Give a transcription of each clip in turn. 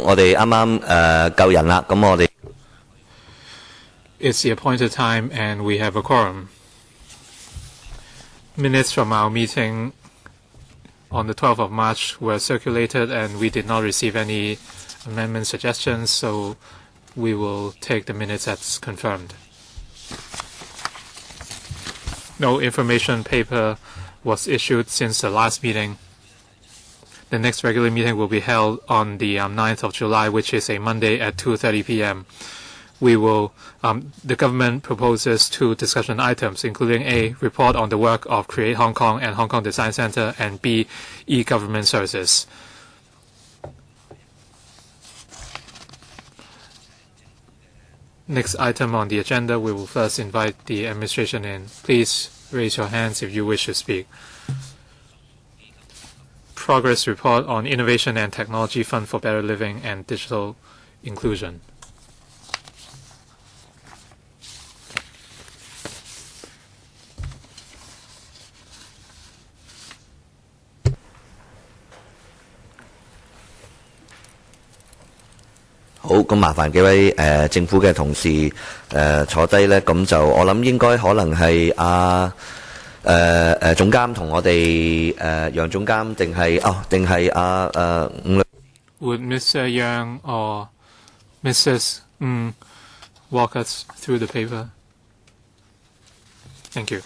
我哋啱啱夠人啦，咁我哋 It's the appointed time and we have a quorum. Minutes from our meeting on the 12th of March were circulated and we did not receive any amendment suggestions, so we will take the minutes as confirmed. No information paper was issued since the last meeting. The next regular meeting will be held on the 9th of July, which is a Monday at 2:30 p.m. The government proposes 2 discussion items, including A, report on the work of Create Hong Kong and Hong Kong Design Center, and B, e-government services. Next item on the agenda, we will first invite the administration in. Please raise your hands if you wish to speak. Progress report on Innovation and Technology Fund for Better Living and Digital Inclusion.好，咁麻煩幾位政府嘅同事坐低咧，咁就我諗應該可能係總監同我哋楊總監定係伍女。Would Mr. Yang or Mrs. walk us through the paper? Thank you.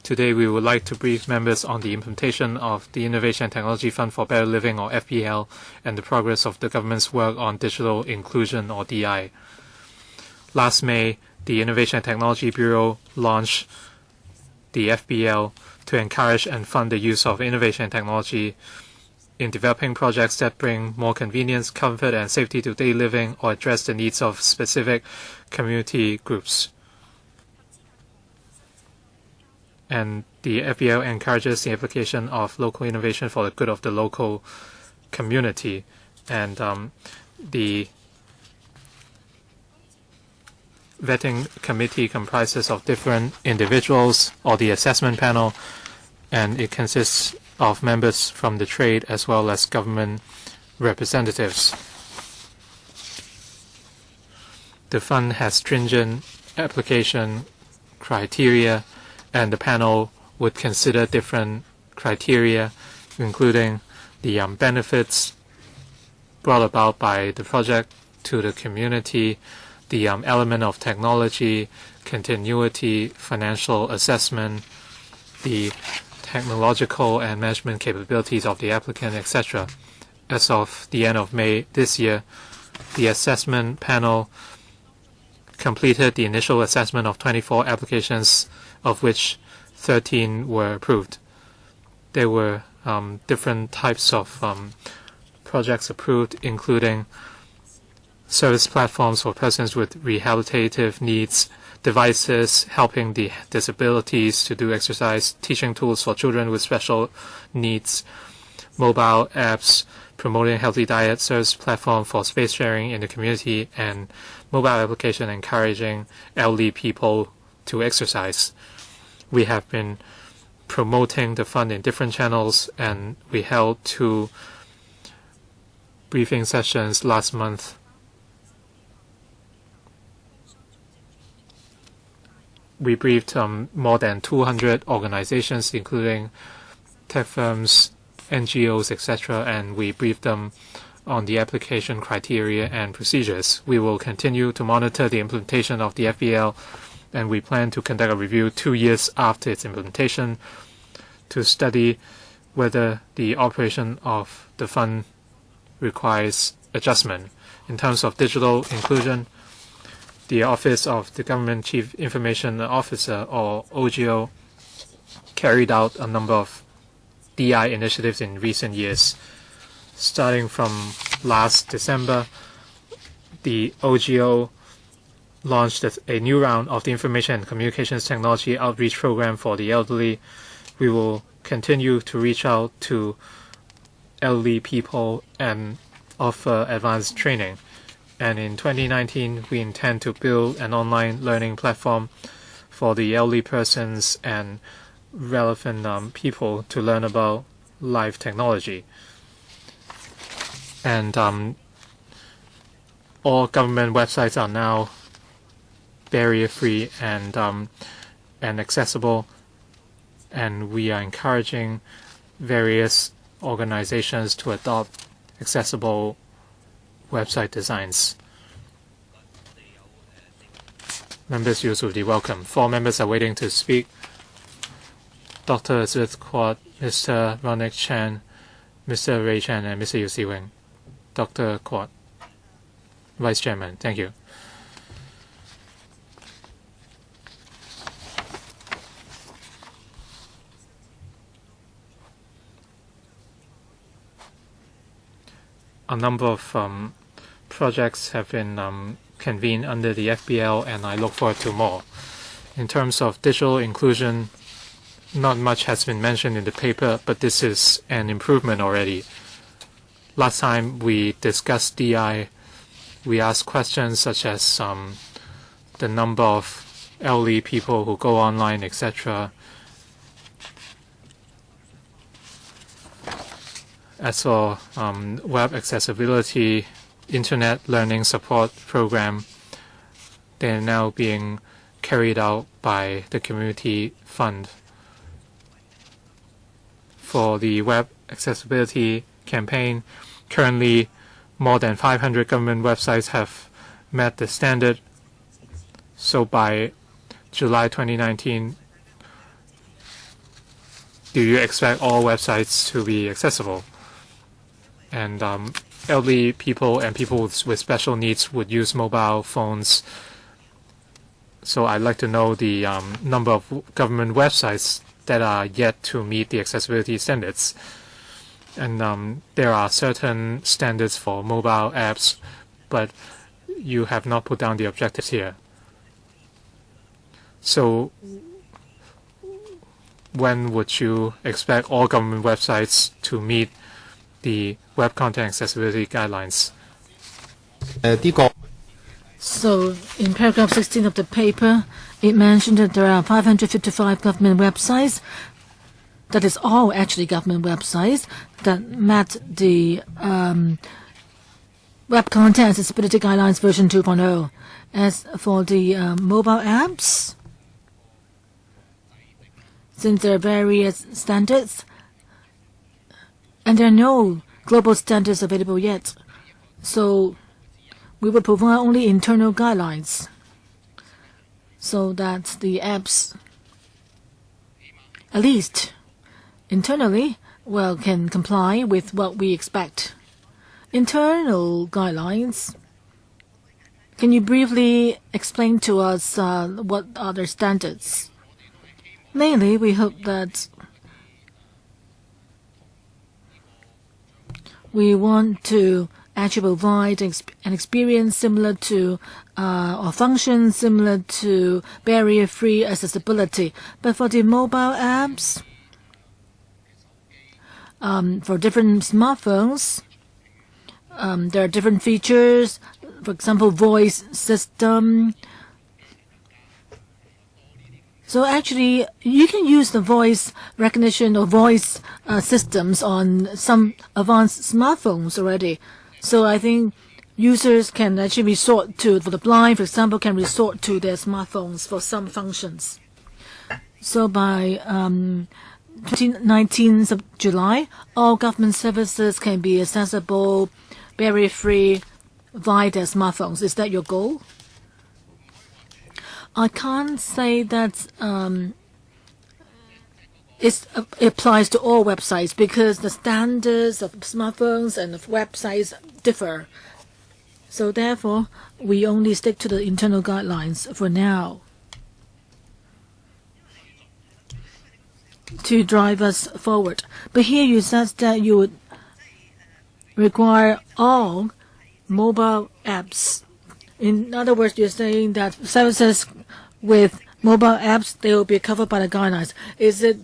Today we would like to brief members on the implementation of the Innovation and Technology Fund for Better Living, or FPL, and the progress of the government's work on digital inclusion, or DI. Last May, the Innovation and Technology Bureau launched the FPL to encourage and fund the use of innovation and technology in developing projects that bring more convenience, comfort, and safety to daily living or address the needs of specific community groups. And the FPL encourages the application of local innovation for the good of the local community. And the vetting committee comprises of different individuals, or the assessment panel, and it consists of members from the trade as well as government representatives. The fund has stringent application criteria, and the panel would consider different criteria, including the benefits brought about by the project to the community, the element of technology, continuity, financial assessment, the technological and management capabilities of the applicant, etc. As of the end of May this year, the assessment panel completed the initial assessment of 24 applications, of which 13 were approved. There were different types of projects approved, including service platforms for persons with rehabilitative needs, devices helping the disabilities to do exercise, teaching tools for children with special needs, mobile apps promoting healthy diet, service platform for space sharing in the community, and mobile application encouraging elderly people to exercise. We have been promoting the fund in different channels, and we held 2 briefing sessions last month. We briefed more than 200 organizations, including tech firms, NGOs, etc., and we briefed them on the application criteria and procedures. We will continue to monitor the implementation of the FPL, and we plan to conduct a review 2 years after its implementation to study whether the operation of the fund requires adjustment. In terms of digital inclusion, the Office of the Government Chief Information Officer, or OGO, carried out a number of DI initiatives in recent years. Starting from last December, the OGO launched a new round of the Information and Communications Technology Outreach Program for the elderly. We will continue to reach out to elderly people and offer advanced training. And in 2019, we intend to build an online learning platform for the elderly persons and relevant people to learn about live technology. And all government websites are now barrier-free and accessible, and we are encouraging various organizations to adopt accessible website designs. Members' use will be welcome. 4 members are waiting to speak. Dr. Elizabeth Kwok, Mr. Ronald Chan, Mr. Ray Chan, and Mr. Yu Si-wing. Dr. Kwok, Vice Chairman, thank you. A number of projects have been convened under the FBL, and I look forward to more. In terms of digital inclusion, not much has been mentioned in the paper, but this is an improvement already. Last time we discussed DI, we asked questions such as the number of elderly people who go online, etc. As for web accessibility, Internet Learning Support Program, they are now being carried out by the Community Fund. For the web accessibility campaign, currently more than 500 government websites have met the standard. So by July 2019, do you expect all websites to be accessible? And elderly people and people with special needs would use mobile phones. So I'd like to know the number of government websites that are yet to meet the accessibility standards. And there are certain standards for mobile apps, but you have not put down the objectives here. So when would you expect all government websites to meet the web content accessibility guidelines? So in paragraph 16 of the paper, it mentioned that there are 555 government websites, that is all actually government websites, that met the Web Content Accessibility Guidelines version 2.0. As for the mobile apps, since there are various standards, and there are no global standards available yet, so we will provide only internal guidelines so that the apps, at least internally, can comply with what we expect. Internal guidelines, can you briefly explain to us what are the standards? Mainly, we hope that we want to actually provide an experience similar to or function similar to barrier-free accessibility. But for the mobile apps, for different smartphones, there are different features. For example, voice system. So actually, you can use the voice recognition or voice systems on some advanced smartphones already. So I think users can actually resort to, for the blind, for example, can resort to their smartphones for some functions. So by 19th of July, all government services can be accessible, barrier-free via their smartphones. Is that your goal? I can't say that it applies to all websites because the standards of smartphones and of websites differ. So therefore, we only stick to the internal guidelines for now to drive us forward. But here you said that you would require all mobile apps. In other words, you're saying that services with mobile apps, they will be covered by the guidelines. Is it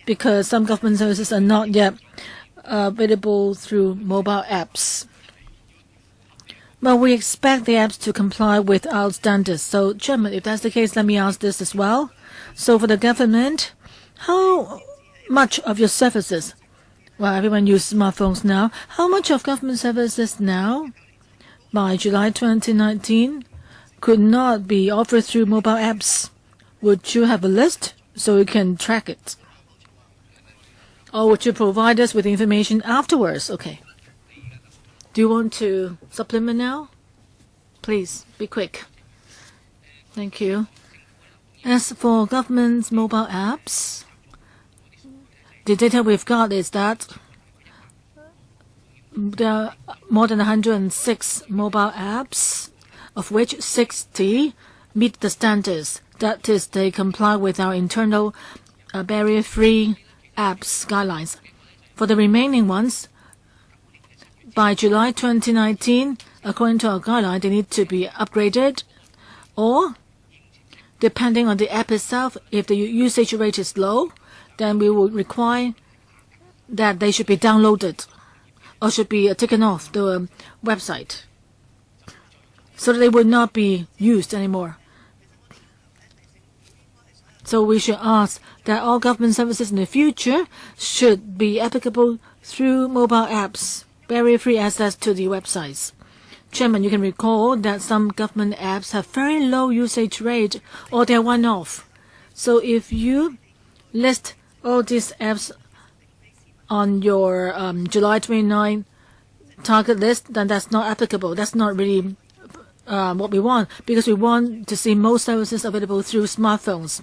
because some government services are not yet available through mobile apps? Well, we expect the apps to comply with our standards. So, Chairman, if that's the case, let me ask this as well. So for the government, how much of your services, well, everyone uses smartphones now, how much of government services now, by July 2019, could not be offered through mobile apps? Would you have a list so we can track it? Or would you provide us with information afterwards? Okay. Do you want to supplement now? Please, be quick. Thank you. As for government's mobile apps, the data we've got is that there are more than 106 mobile apps, of which 60 meet the standards. That is, they comply with our internal barrier-free apps guidelines. For the remaining ones, by July 2019, according to our guideline, they need to be upgraded, or depending on the app itself, if the usage rate is low, then we would require that they should be downloaded or should be taken off the website so that they would not be used anymore. So we should ask that all government services in the future should be applicable through mobile apps, barrier-free access to the websites. Chairman, you can recall that some government apps have very low usage rate or they're one-off. So if you list all these apps on your July 29 target list, then that's not applicable. That's not really what we want, because we want to see most services available through smartphones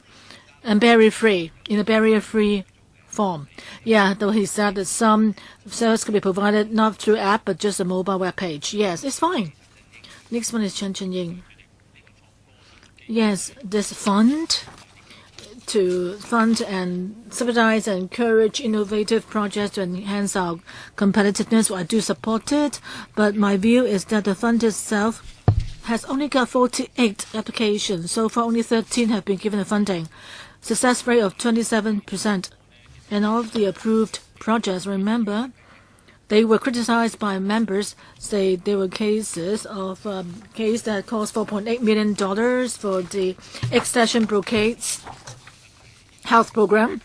and barrier-free, in a barrier-free form. Yeah, though he said that some service can be provided not through app but just a mobile web page. Yes, it's fine. Next one is Chen Chen-ying. Yes, this fund to fund and subsidize and encourage innovative projects to enhance our competitiveness. Well, I do support it, but my view is that the fund itself has only got 48 applications. So far, only 13 have been given the funding. Success rate of 27%. And all of the approved projects, remember, they were criticized by members, say there were cases of case that cost $4.8 million for the extension brocades health program.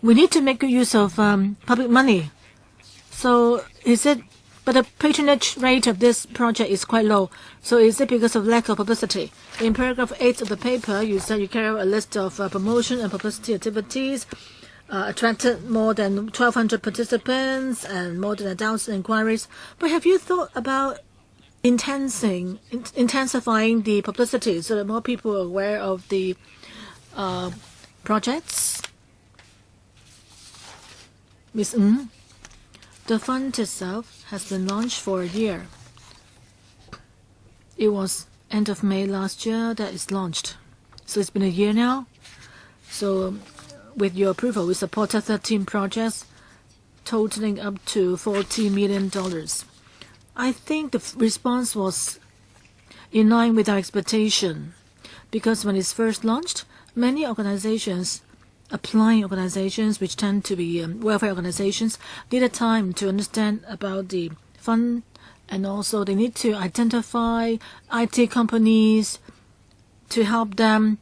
We need to make good use of public money. So is it, but the patronage rate of this project is quite low. So is it because of lack of publicity? In paragraph 8 of the paper, you said you carry out a list of promotion and publicity activities, attracted more than 1,200 participants and more than 1,000 inquiries. But have you thought about intensifying the publicity so that more people are aware of the projects? Ms. Ng, the fund itself has been launched for a year. It was end of May last year that it's launched. So it's been a year now. So with your approval, we supported 13 projects totaling up to $40 million. I think the response was in line with our expectation, because when it's first launched, many organizations, applying organizations, which tend to be welfare organizations, needed time to understand about the fund, and also they need to identify IT companies to help them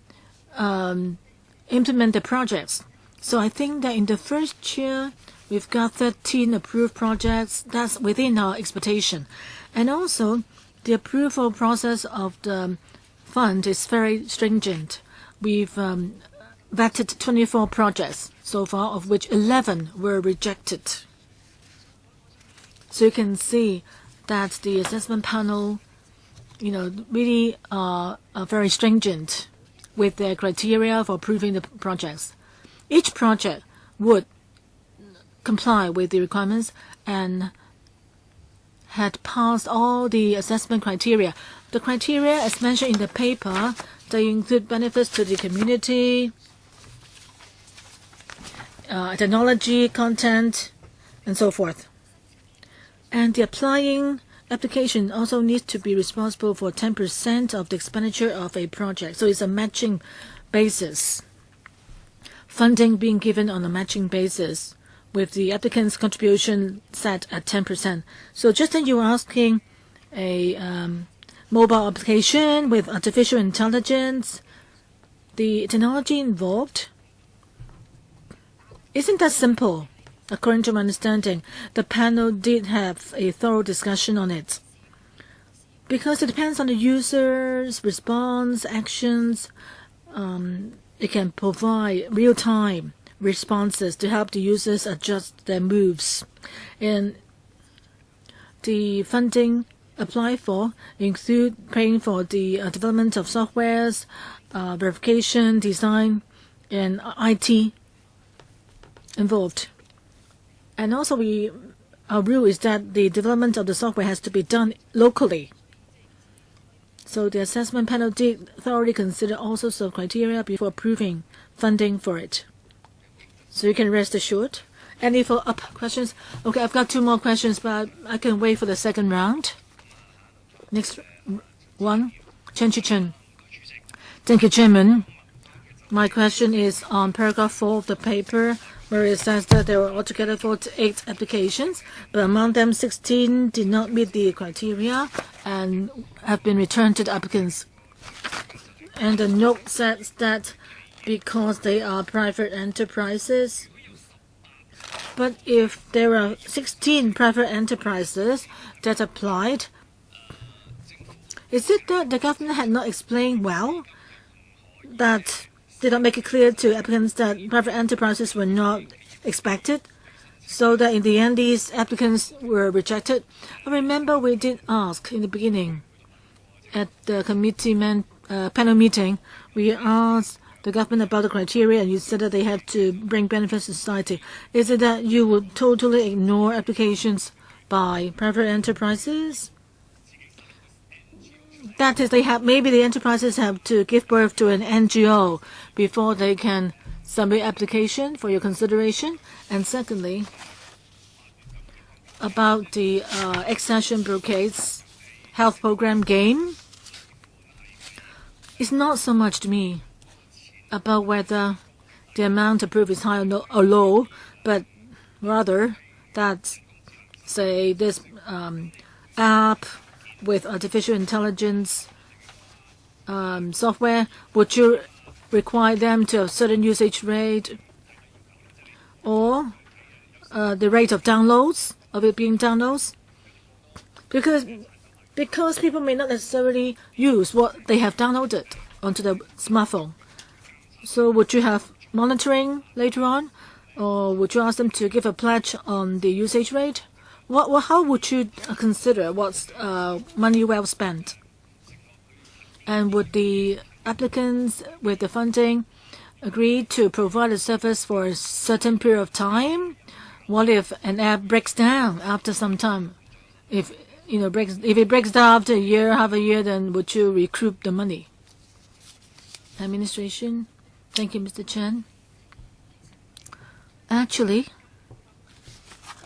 implement the projects. So I think that in the first year, we've got 13 approved projects. That's within our expectation. And also, the approval process of the fund is very stringent. We've vetted 24 projects so far, of which 11 were rejected. So you can see that the assessment panel, really are very stringent with their criteria for approving the projects. Each project would comply with the requirements and had passed all the assessment criteria. The criteria, as mentioned in the paper, they include benefits to the community, technology, content, and so forth. And the applying application also needs to be responsible for 10% of the expenditure of a project. So it's a matching basis. Funding being given on a matching basis with the applicant's contribution set at 10%. So just as you were asking a mobile application with artificial intelligence, the technology involved Isn't that simple? According to my understanding, the panel did have a thorough discussion on it. Because it depends on the user's response, actions. It can provide real-time responses to help the users adjust their moves. And the funding applied for include paying for the development of softwares, verification, design, and IT involved. And also our rule is that the development of the software has to be done locally. So the assessment panel did thoroughly consider all sorts of criteria before approving funding for it. So you can rest assured. Any follow-up questions? Okay, I've got 2 more questions, but I can wait for the second round. Next one, Chen Chi-chen. Thank you, Chairman. My question is on paragraph 4 of the paper, where it says that there were altogether 48 applications, but among them 16 did not meet the criteria and have been returned to the applicants. And the note says that because they are private enterprises. But if there are 16 private enterprises that applied, is it that the government had not explained well, that did not make it clear to applicants that private enterprises were not expected, so that in the end these applicants were rejected? I remember we did ask in the beginning at the panel meeting, we asked the government about the criteria, and you said that they had to bring benefits to society. Is it that you would totally ignore applications by private enterprises? That is, maybe the enterprises have to give birth to an NGO before they can submit application for your consideration. And secondly, about the accession blockades health program game, it's not so much to me about whether the amount approved is high or low, but rather that, say, this app with artificial intelligence software, would you require them to have certain usage rate, or the rate of downloads, of it being downloads? Because people may not necessarily use what they have downloaded onto the smartphone. So would you have monitoring later on, or would you ask them to give a pledge on the usage rate? How would you consider what's money well spent? And would the applicants with the funding agree to provide a service for a certain period of time? What if an app breaks down after some time? If it breaks down after a year, half a year, then would you recoup the money? Administration. Thank you, Mr. Chen. Actually,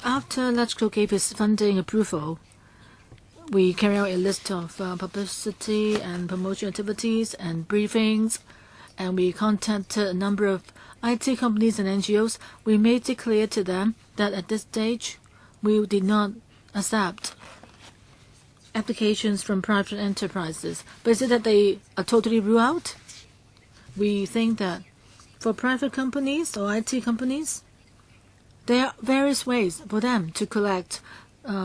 after LegCo gave its funding approval, we carry out a list of publicity and promotion activities and briefings, and we contacted a number of IT companies and NGOs. We made it clear to them that at this stage, we did not accept applications from private enterprises. But is it that they are totally ruled out? We think that for private companies or IT companies, there are various ways for them to collect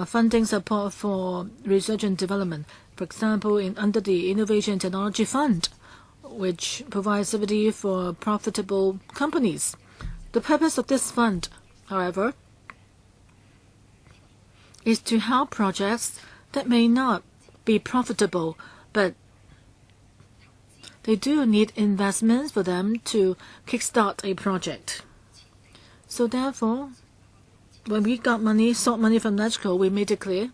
funding support for research and development. For example, under the Innovation and Technology Fund, which provides subsidy for profitable companies. The purpose of this fund, however, is to help projects that may not be profitable, but they do need investments for them to kickstart a project. So therefore, when we got sought money from LegCo, we made it clear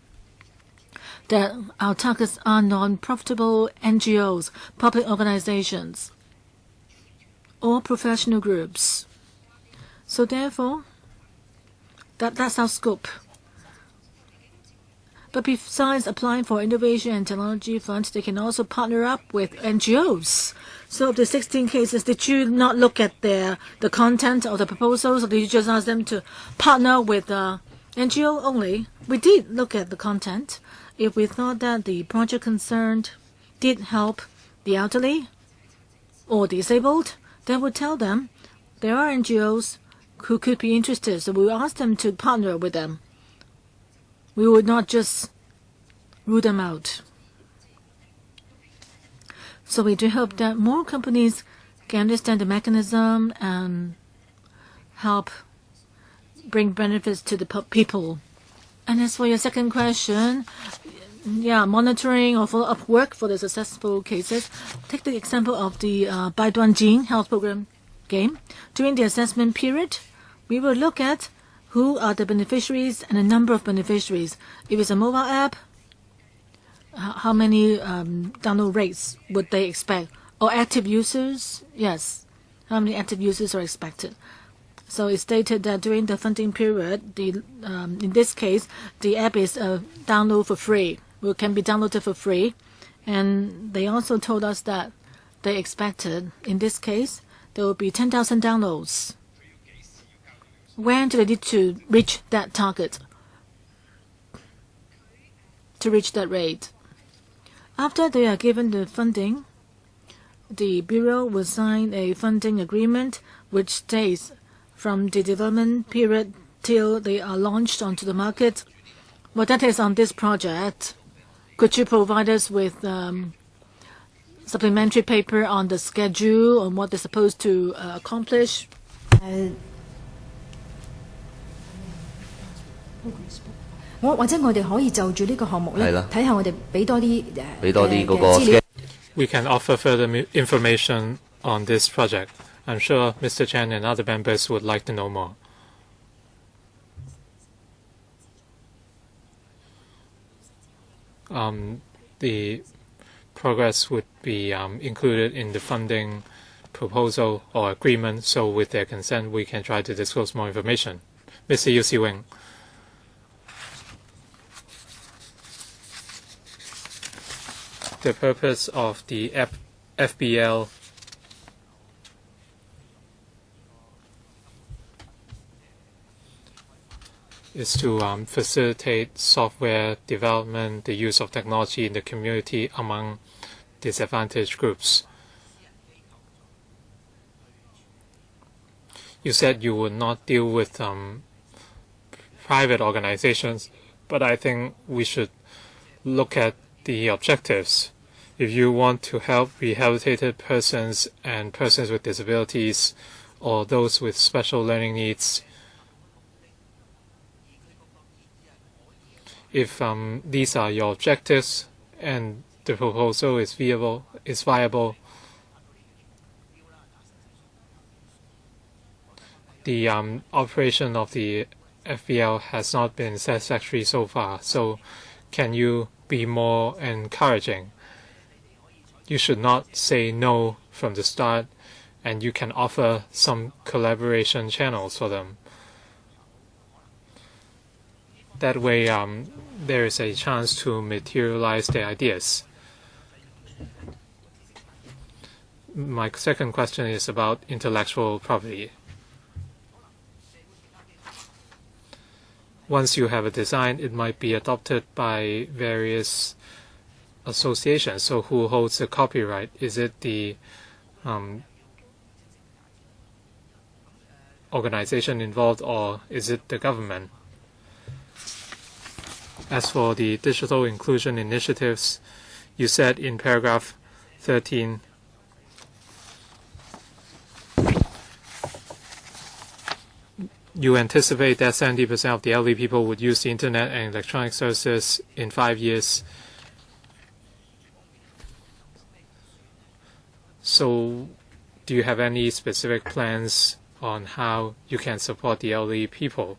that our targets are non-profitable NGOs, public organizations, or professional groups. So therefore, that's our scope. But besides applying for Innovation and Technology Fund, they can also partner up with NGOs. So of the 16 cases, did you not look at the content of the proposals, or did you just ask them to partner with NGO only? We did look at the content. If we thought that the project concerned did help the elderly or disabled, then we'd tell them there are NGOs who could be interested. So we will ask them to partner with them. We would not just rule them out. So we do hope that more companies can understand the mechanism and help bring benefits to the people. And as for your second question, monitoring or follow-up work for the successful cases. Take the example of the Baiduanjin health program game. During the assessment period, we will look at who are the beneficiaries and the number of beneficiaries. If it's a mobile app, how many download rates would they expect? Or active users? Yes. How many active users are expected? So it's stated that during the funding period, in this case, the app is download for free. It can be downloaded for free. And they also told us that they expected, in this case, there will be 10,000 downloads. When do they need to reach that target? To reach that rate? After they are given the funding, the Bureau will sign a funding agreement which states from the development period till they are launched onto the market. Well, that is on this project. Could you provide us with supplementary paper on the schedule, on what they're supposed to accomplish? 或者我哋可以就住呢個項目咧，睇下我哋俾多啲資料。We can offer further information on this project. I'm sure Mr. Chen and other members would like to know more. The progress would be included in the funding proposal or agreement, so with their consent, we can try to disclose more information. Mr. Yu Si-wing. The purpose of the FBL is to facilitate software development, the use of technology in the community among disadvantaged groups. You said you would not deal with private organizations, but I think we should look at the objectives. If you want to help rehabilitated persons and persons with disabilities or those with special learning needs, if these are your objectives and the proposal is viable, the operation of the FBL has not been satisfactory so far. So can you be more encouraging? You should not say no from the start, and you can offer some collaboration channels for them. That way, there is a chance to materialize their ideas. My second question is about intellectual property. Once you have a design, it might be adopted by various associations. So who holds the copyright? Is it the organization involved, or is it the government? As for the digital inclusion initiatives, you said in paragraph 13, you anticipate that 70% of the elderly people would use the internet and electronic services in 5 years. So do you have any specific plans on how you can support the elderly people?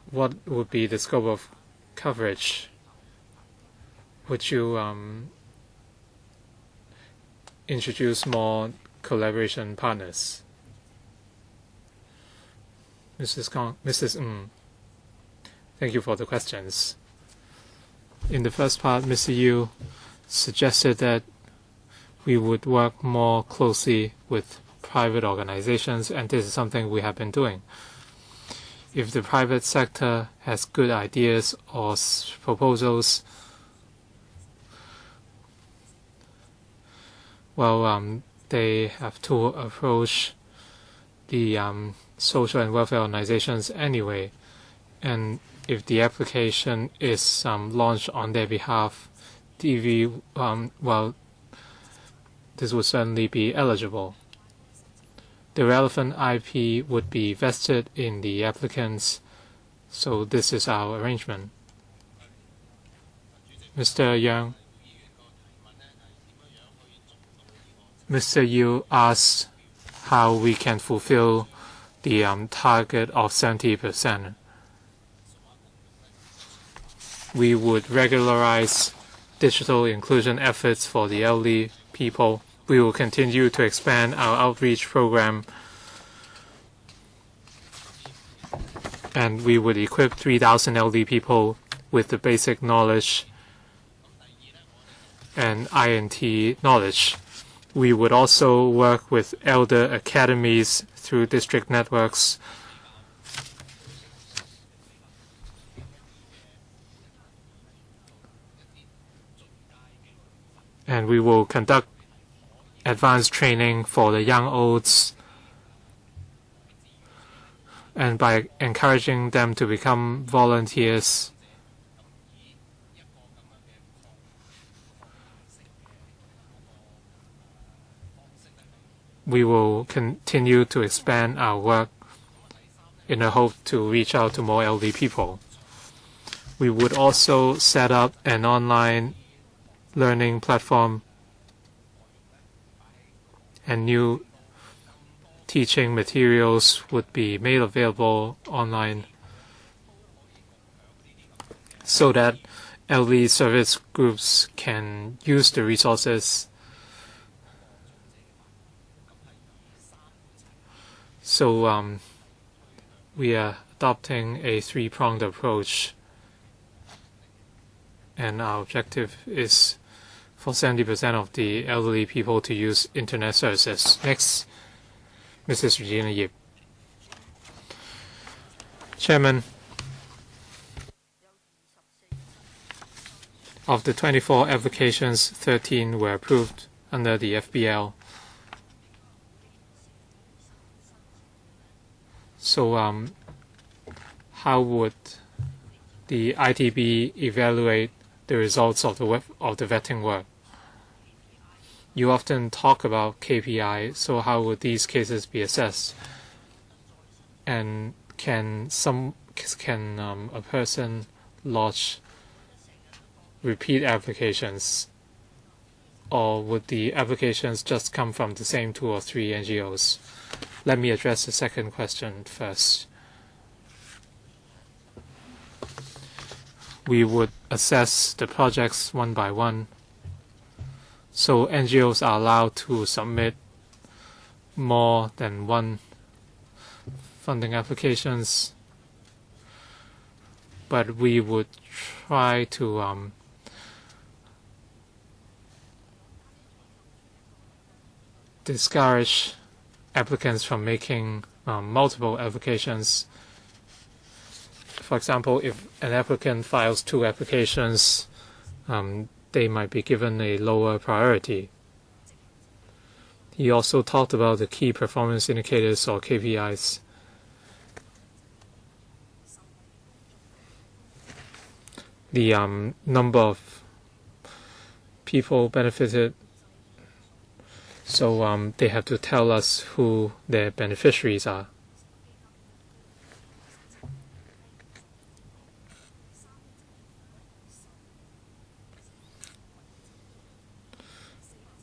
What would be the scope of coverage? Would you introduce more collaboration partners? Mrs. Ng, thank you for the questions. In the first part, Mr. Yu suggested that we would work more closely with private organizations, and this is something we have been doing. If the private sector has good ideas or proposals, well, they have to approach the social and welfare organizations anyway, and if the application is launched on their behalf, DV, well, this would certainly be eligible. The relevant IP would be vested in the applicants, so this is our arrangement. Mr. Yang, Mr. Yu asked how we can fulfill the target of 70%. We would regularize digital inclusion efforts for the elderly people. We will continue to expand our outreach program, and we would equip 3,000 elderly people with the basic knowledge and INT knowledge. We would also work with elder academies through district networks. And we will conduct advanced training for the young olds, and by encouraging them to become volunteers, we will continue to expand our work in a hope to reach out to more elderly people. We would also set up an online learning platform, and new teaching materials would be made available online so that elderly service groups can use the resources. So we are adopting a three-pronged approach, and our objective is for 70% of the elderly people to use internet services. Next, Mrs. Regina Yip. Chairman, of the 24 applications, 13 were approved under the FBL. So how would the ITB evaluate the results of the vetting work? You often talk about KPI, so how would these cases be assessed? And can a person lodge repeat applications, or would the applications just come from the same 2 or 3 NGOs? Let me address the second question first. We would assess the projects one by one. So NGOs are allowed to submit more than one funding applications, but we would try to discourage applicants from making multiple applications. For example, if an applicant files 2 applications, they might be given a lower priority. He also talked about the key performance indicators, or KPIs. The number of people benefited, so they have to tell us who their beneficiaries are.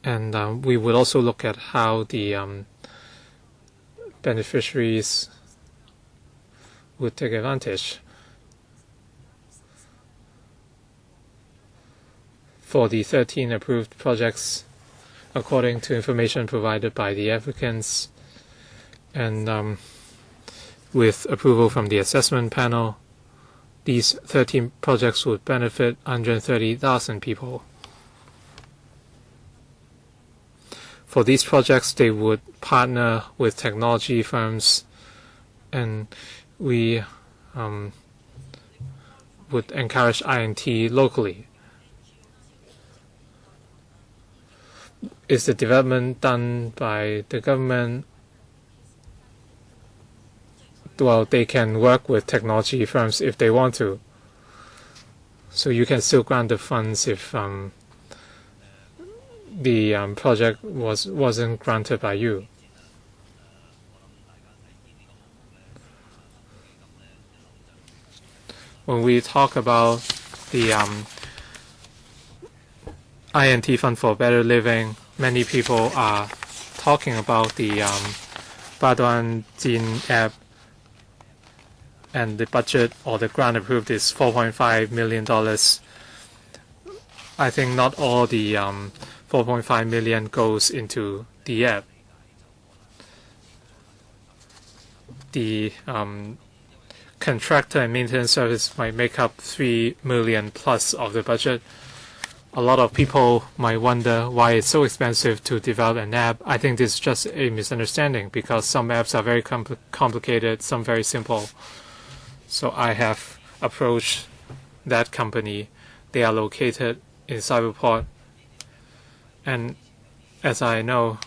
And we would also look at how the beneficiaries would take advantage. For the 13 approved projects, according to information provided by the applicants, and with approval from the assessment panel, these 13 projects would benefit 130,000 people. For these projects, they would partner with technology firms, and we would encourage INT locally. is the development done by the government? Well, they can work with technology firms if they want to. So you can still grant the funds if the project wasn't granted by you. When we talk about the INT Fund for Better Living, many people are talking about the Baduan Jin app, and the budget or the grant approved is $4.5 million. I think not all the $4.5 million goes into the app. The contractor and maintenance service might make up $3 million plus of the budget. A lot of people might wonder why it's so expensive to develop an app. I think this is just a misunderstanding because some apps are very complicated, some very simple. So I have approached that company. They are located in Cyberport. And as I know,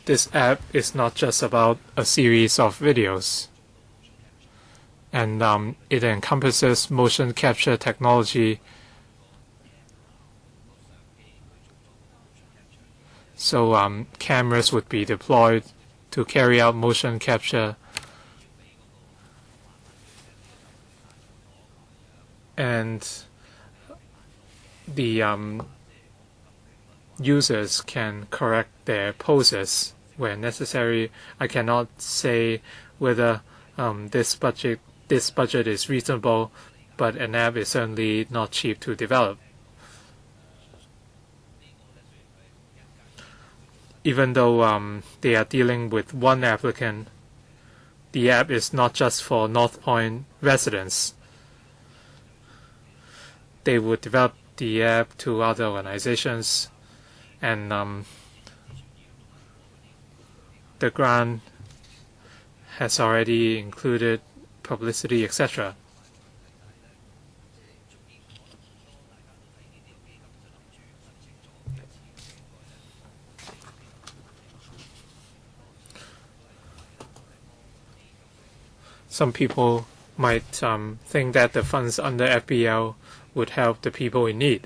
this app is not just about a series of videos. And it encompasses motion capture technology. So cameras would be deployed to carry out motion capture. And the users can correct their poses where necessary. I cannot say whether this budget is reasonable, but an app is certainly not cheap to develop. Even though they are dealing with one applicant, the app is not just for North Point residents. They would develop the app to other organizations, and the grant has already included publicity, etc. Some people might think that the funds under FBL would help the people in need.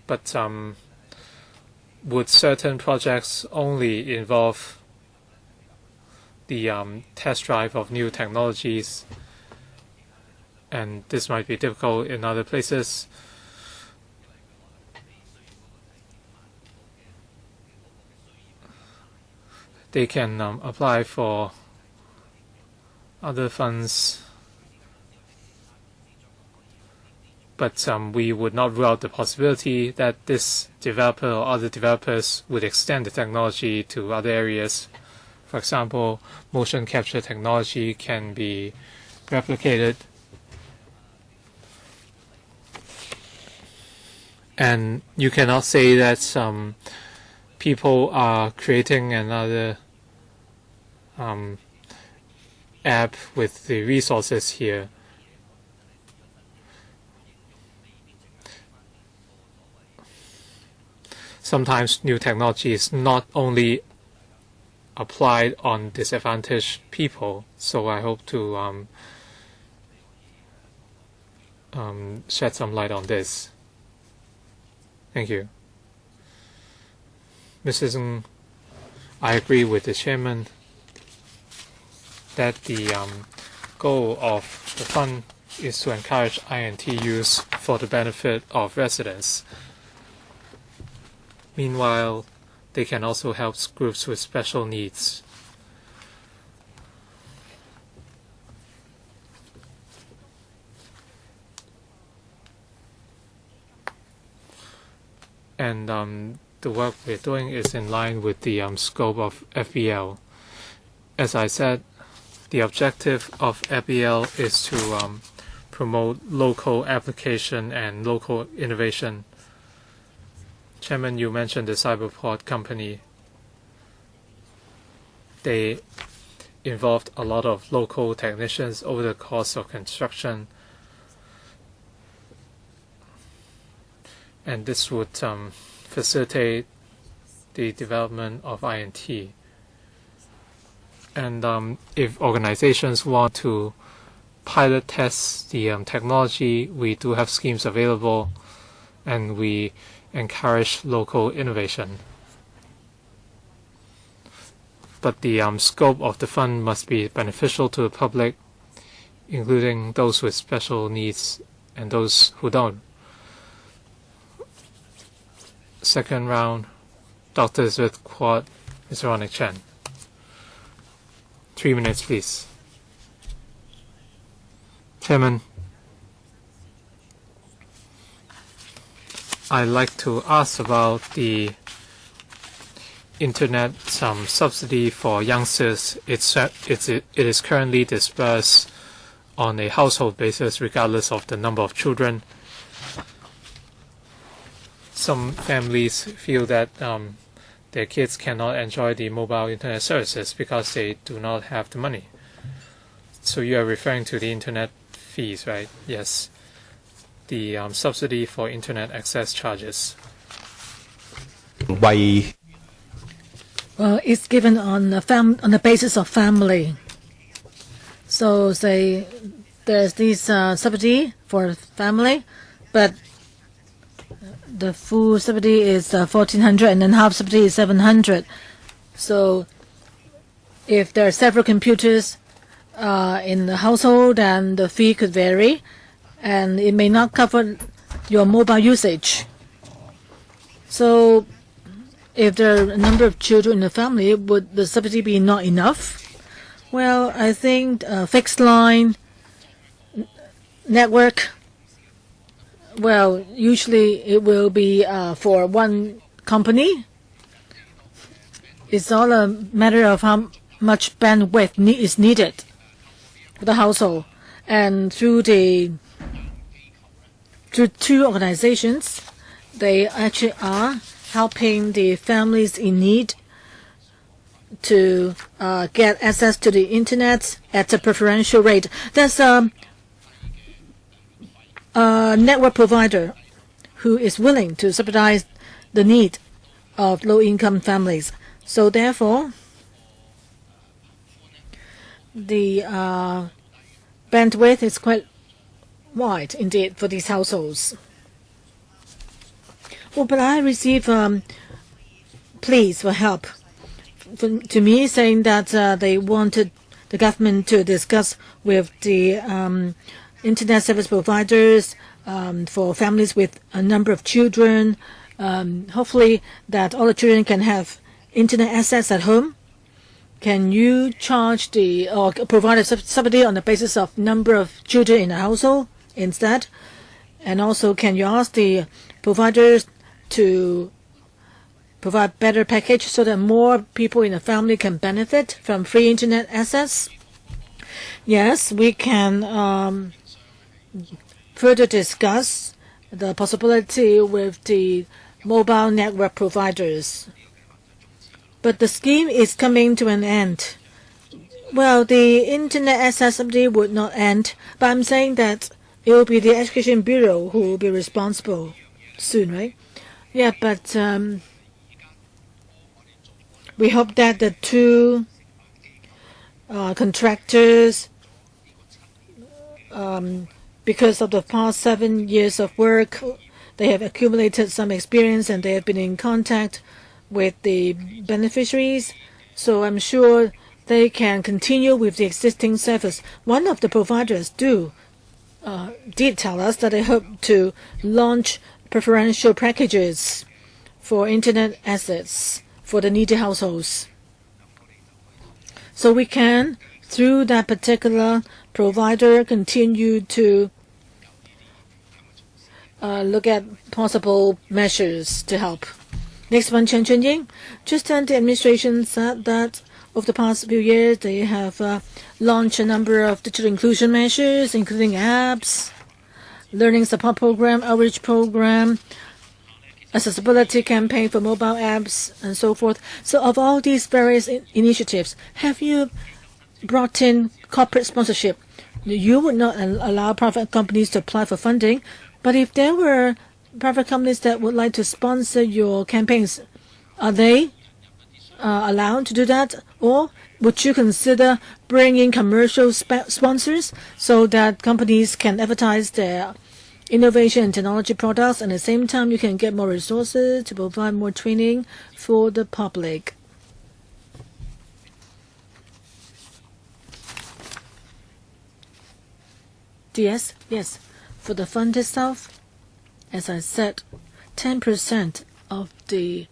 But would certain projects only involve the test drive of new technologies, and this might be difficult in other places? They can apply for other funds, but we would not rule out the possibility that this developer or other developers would extend the technology to other areas. For example, motion capture technology can be replicated, and you cannot say that people are creating another app with the resources here. Sometimes new technology is not only applied on disadvantaged people, so I hope to shed some light on this. Thank you. Mrs. Ng, I agree with the chairman that the goal of the fund is to encourage INT use for the benefit of residents. Meanwhile, they can also help groups with special needs. And the work we're doing is in line with the scope of FBL. As I said, the objective of FBL is to promote local application and local innovation. Chairman, you mentioned the Cyberport company. They involved a lot of local technicians over the course of construction. and this would facilitate the development of INT. And if organizations want to pilot test the technology, we do have schemes available, and we encourage local innovation. But the scope of the fund must be beneficial to the public, including those with special needs and those who don't. Second round, Dr. Elizabeth Quad, Mr. Ronick Chen. 3 minutes, please. Chairman, I'd like to ask about the internet subsidy for youngsters. It is currently dispersed on a household basis regardless of the number of children. Some families feel that their kids cannot enjoy the mobile internet services because they do not have the money. So you are referring to the internet fees, right? Yes. The subsidy for internet access charges. Well, it's given on the basis of family. So say there's this subsidy for family, but the full subsidy is 1,400, and then half subsidy is 700. So if there are several computers in the household, and the fee could vary, and it may not cover your mobile usage. So if there are a number of children in the family, would the subsidy be not enough? Well, I think fixed line network, well, usually it will be for one company. It's all a matter of how much bandwidth is needed for the household. And through two organizations, they actually are helping the families in need to get access to the internet at a preferential rate. There's a network provider who is willing to subsidize the need of low-income families. So therefore, the bandwidth is quite wide indeed for these households. Well, but I receive pleas for help to me saying that they wanted the government to discuss with the internet service providers for families with a number of children. Hopefully that all the children can have internet access at home. Can you charge or provide a subsidy on the basis of number of children in a household instead? And also, can you ask the providers to provide better package so that more people in the family can benefit from free internet access? Yes, we can further discuss the possibility with the mobile network providers. But the scheme is coming to an end. Well, the internet access subsidy would not end, but I'm saying that it will be the Education Bureau who will be responsible soon, right? Yeah, but we hope that the two contractors, because of the past 7 years of work, they have accumulated some experience and they have been in contact with the beneficiaries. So I'm sure they can continue with the existing service. One of the providers did tell us that they hope to launch preferential packages for internet access for the needy households. So we can, through that particular provider, continue to look at possible measures to help. Next one, Chen Chunying. Just then, the administration said that over the past few years, they have launched a number of digital inclusion measures, including apps, learning support program, outreach program, accessibility campaign for mobile apps, and so forth. So of all these various initiatives, have you brought in corporate sponsorship? You would not allow private companies to apply for funding, but if there were private companies that would like to sponsor your campaigns, are they allowed to do that? Or would you consider bringing commercial sponsors so that companies can advertise their innovation and technology products, and at the same time you can get more resources to provide more training for the public? Yes. For the fund itself, as I said, 10% of the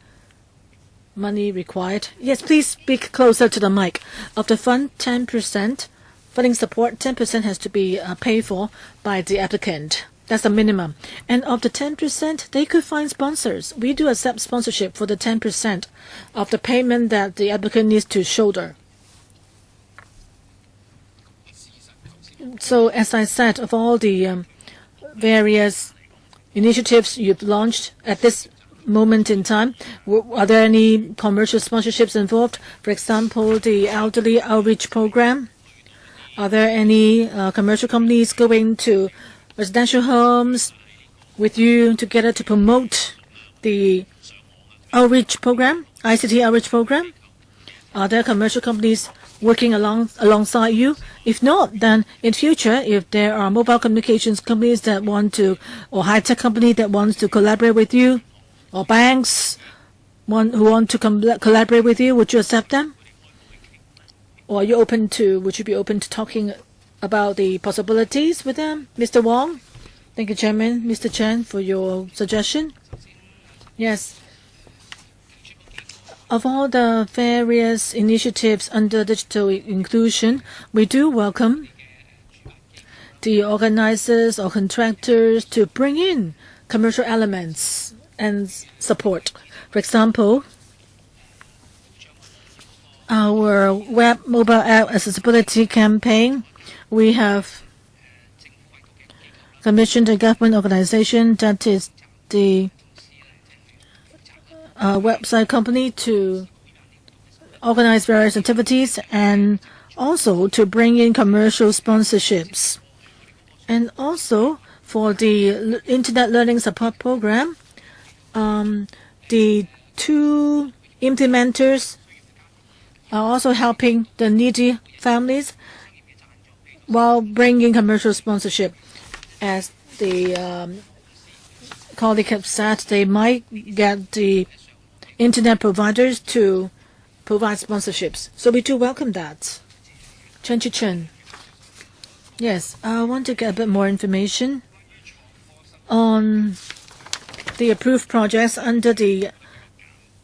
money required. Yes, please speak closer to the mic. Of the fund, 10% funding support, 10% has to be paid for by the applicant. That's the minimum. And of the 10%, they could find sponsors. We do accept sponsorship for the 10% of the payment that the applicant needs to shoulder. So, as I said, of all the various initiatives you've launched at this moment in time, are there any commercial sponsorships involved? For example, the elderly outreach program. Are there any commercial companies going to residential homes with you together to promote the outreach program, ICT outreach program? Are there commercial companies working alongside you? If not, then in future, if there are mobile communications companies that want to, or high-tech company that wants to collaborate with you, or banks who want to collaborate with you, would you accept them? Or would you be open to talking about the possibilities with them? Mr. Wong? Thank you, Chairman. Mr. Chen, for your suggestion. Yes. Of all the various initiatives under digital inclusion, we do welcome the organizers or contractors to bring in commercial elements and support. For example, our web mobile app accessibility campaign, we have commissioned a government organization that is the website company to organize various activities and also to bring in commercial sponsorships. And also for the Internet Learning Support Program, the two implementers are also helping the needy families while bringing commercial sponsorship. As the colleague have said, they might get the internet providers to provide sponsorships. So we do welcome that. Chen Chi-chen. Yes, I want to get a bit more information on the approved projects under the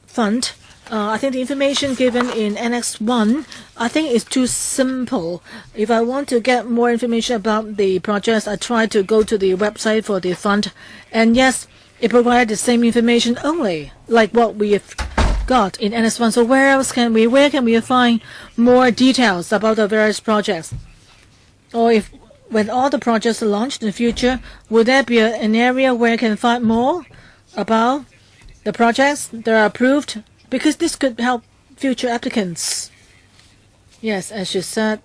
fund. I think the information given in Annex 1, I think is too simple. If I want to get more information about the projects, I try to go to the website for the fund. And yes, it provides the same information only, like what we have got in Annex 1. So where can we find more details about the various projects? Or if when all the projects are launched in the future, will there be an area where you can find more about the projects that are approved? Because this could help future applicants. Yes, as you said,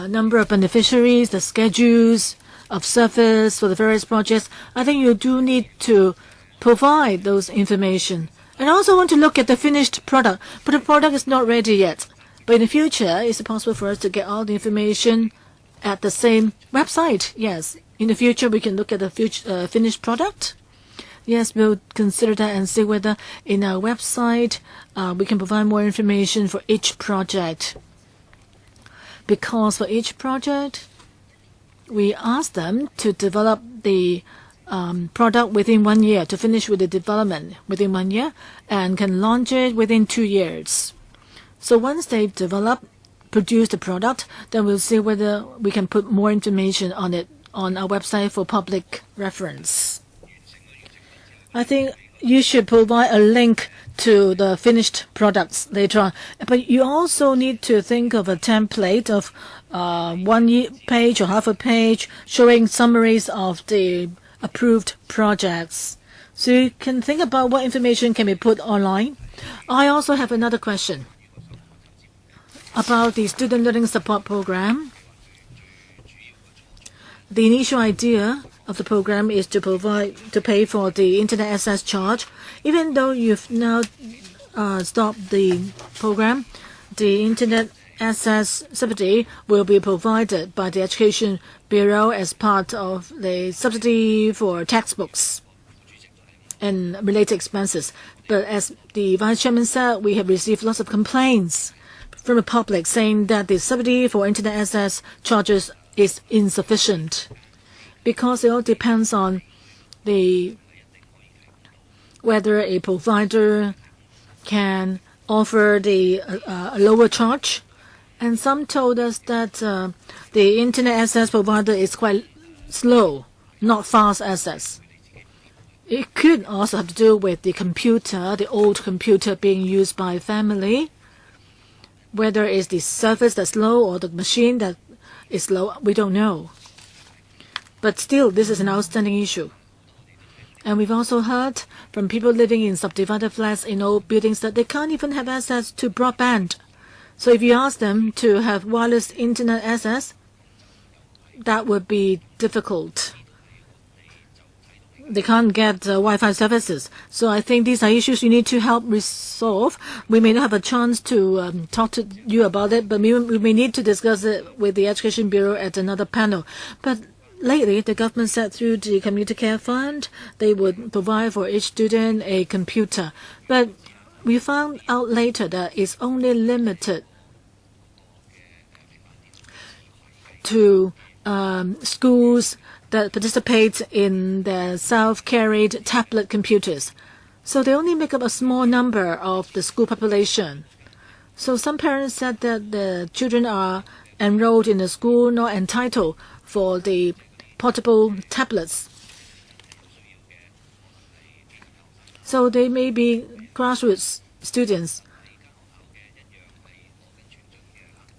number of beneficiaries, the schedules of service for the various projects. I think you do need to provide those information. And I also want to look at the finished product, but the product is not ready yet. But in the future, is it possible for us to get all the information at the same website? Yes. In the future, we can look at the finished product. Yes, we'll consider that and see whether in our website we can provide more information for each project. Because for each project, we ask them to develop the product within 1 year, to finish with the development within 1 year, and can launch it within 2 years. So once they've developed, produced the product, then we'll see whether we can put more information on it on our website for public reference. I think you should provide a link to the finished products later on. But you also need to think of a template of 1 page or half a page showing summaries of the approved projects. So you can think about what information can be put online. I also have another question about the Student Learning Support Program. The initial idea of the program is to pay for the internet access charge. Even though you've now stopped the program, the internet access subsidy will be provided by the Education Bureau as part of the subsidy for textbooks and related expenses. But as the Vice Chairman said, we have received lots of complaints from the public saying that the subsidy for internet access charges is insufficient because it all depends on whether a provider can offer a lower charge. And some told us that the internet access provider is quite slow, not fast access. It could also have to do with the computer, the old computer being used by family, whether it's the service that's slow or the machine that is slow, we don't know. But still, this is an outstanding issue. And we've also heard from people living in subdivided flats in old buildings that they can't even have access to broadband. So if you ask them to have wireless internet access, that would be difficult. They can't get Wi-Fi services. So I think these are issues you need to help resolve. We may not have a chance to talk to you about it, but we may need to discuss it with the Education Bureau at another panel. But lately, the government said through the Community Care Fund, they would provide for each student a computer. But we found out later that it's only limited to schools that participate in the self-carried tablet computers. So they only make up a small number of the school population. So some parents said that the children are enrolled in the school not entitled for the portable tablets. So they may be grassroots students.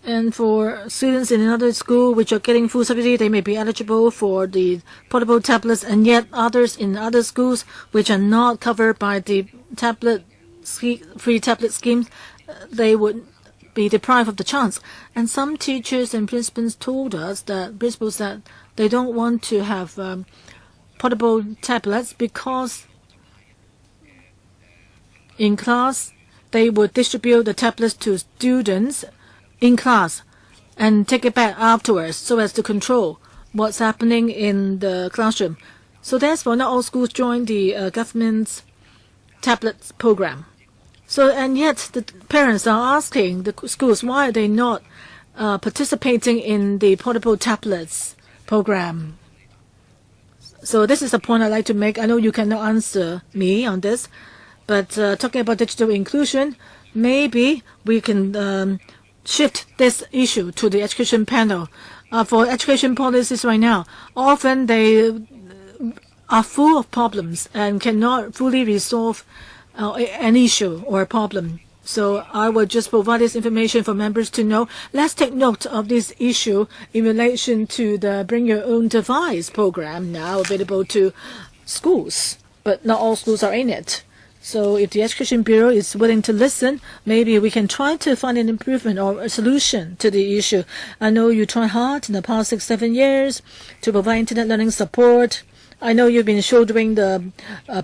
And for students in another school which are getting full subsidy, they may be eligible for the portable tablets, and yet others in other schools which are not covered by the free tablet scheme, they would be deprived of the chance. And some teachers and principals told us that they don't want to have portable tablets because in class they would distribute the tablets to students in class and take it back afterwards so as to control what's happening in the classroom. So therefore, not all schools join the government's tablets program. So, and yet the parents are asking the schools why are they not participating in the portable tablets program. So this is a point I'd like to make. I know you cannot answer me on this, but talking about digital inclusion, maybe we can shift this issue to the education panel. For education policies right now, often they are full of problems and cannot fully resolve an issue or a problem. So I will just provide this information for members to know. Let's take note of this issue in relation to the Bring Your Own Device program now available to schools, but not all schools are in it. So if the Education Bureau is willing to listen, maybe we can try to find an improvement or a solution to the issue. I know you tried hard in the past 6-7 years to provide internet learning support. I know you've been shouldering the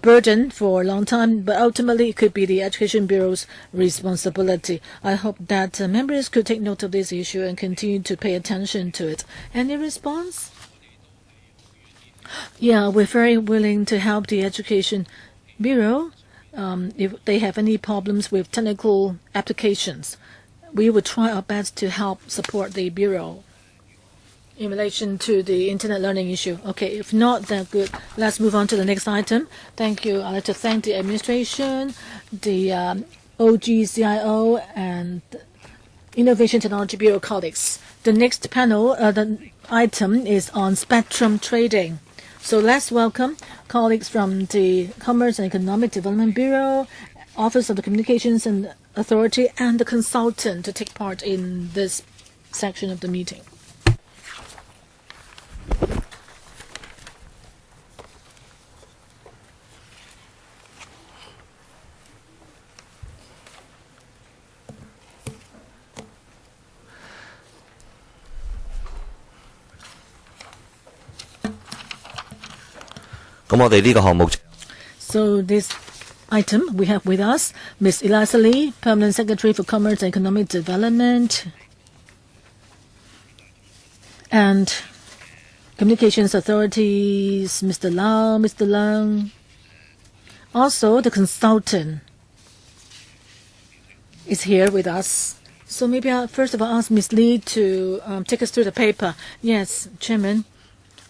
burden for a long time, but ultimately it could be the Education Bureau's responsibility. I hope that members could take note of this issue and continue to pay attention to it. Any response? Yeah, we're very willing to help the Education Bureau. If they have any problems with technical applications, we will try our best to help support the Bureau in relation to the internet learning issue. Okay, if not, then good. Let's move on to the next item. Thank you. I'd like to thank the administration, the OGCIO, and Innovation Technology Bureau colleagues. The next panel, the item is on spectrum trading. So let's welcome colleagues from the Commerce and Economic Development Bureau, Office of the Communications and Authority, and the consultant to take part in this section of the meeting. 咁我哋呢個項目 So this item we have with us Ms. Eliza Lee, Permanent Secretary for Commerce and Economic Development, and Communications Authorities, Mr. Lau, Mr. Lang. Also, the consultant is here with us. So maybe I'll first of all ask Ms. Lee to take us through the paper. Yes, Chairman.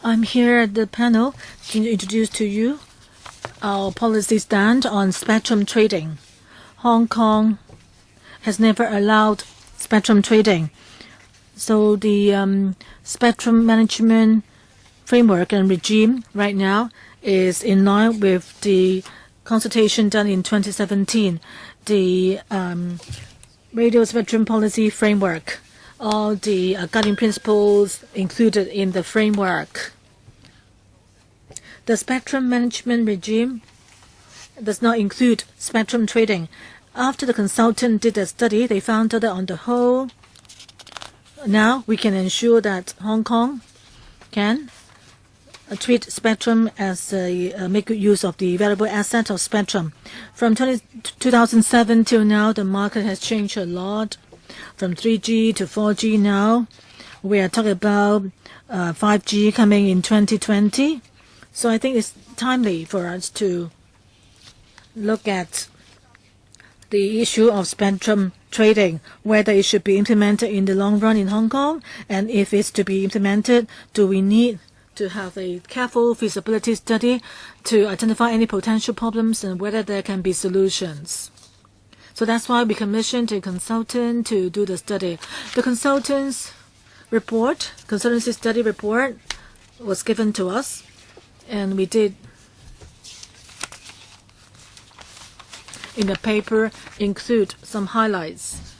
I'm here at the panel to introduce to you our policy stand on spectrum trading. Hong Kong has never allowed spectrum trading. So the spectrum management framework and regime right now is in line with the consultation done in 2017, the radio spectrum policy framework. All the guiding principles included in the framework. The spectrum management regime does not include spectrum trading. After the consultant did a study, they found that on the whole, now we can ensure that Hong Kong can treat spectrum as make good use of the valuable asset of spectrum. From 2007 till now, the market has changed a lot. From 3G to 4G now, we are talking about 5G coming in 2020. So I think it's timely for us to look at the issue of spectrum trading, whether it should be implemented in the long run in Hong Kong, and if it's to be implemented, do we need to have a careful feasibility study to identify any potential problems and whether there can be solutions. So that's why we commissioned a consultant to do the study. The consultancy study report was given to us, and we did in the paper include some highlights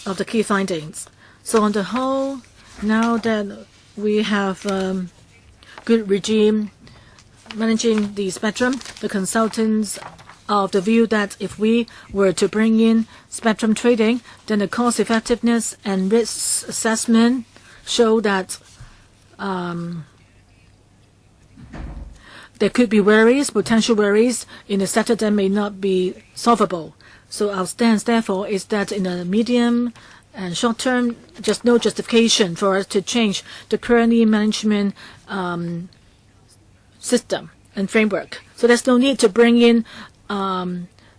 of the key findings. So on the whole, now that we have good regime managing the spectrum, the consultants are of the view that if we were to bring in spectrum trading, then the cost effectiveness and risk assessment show that there could be potential worries in the sector that may not be solvable. So our stance, therefore, is that in the medium and short term, just no justification for us to change the current management system and framework. So there's no need to bring in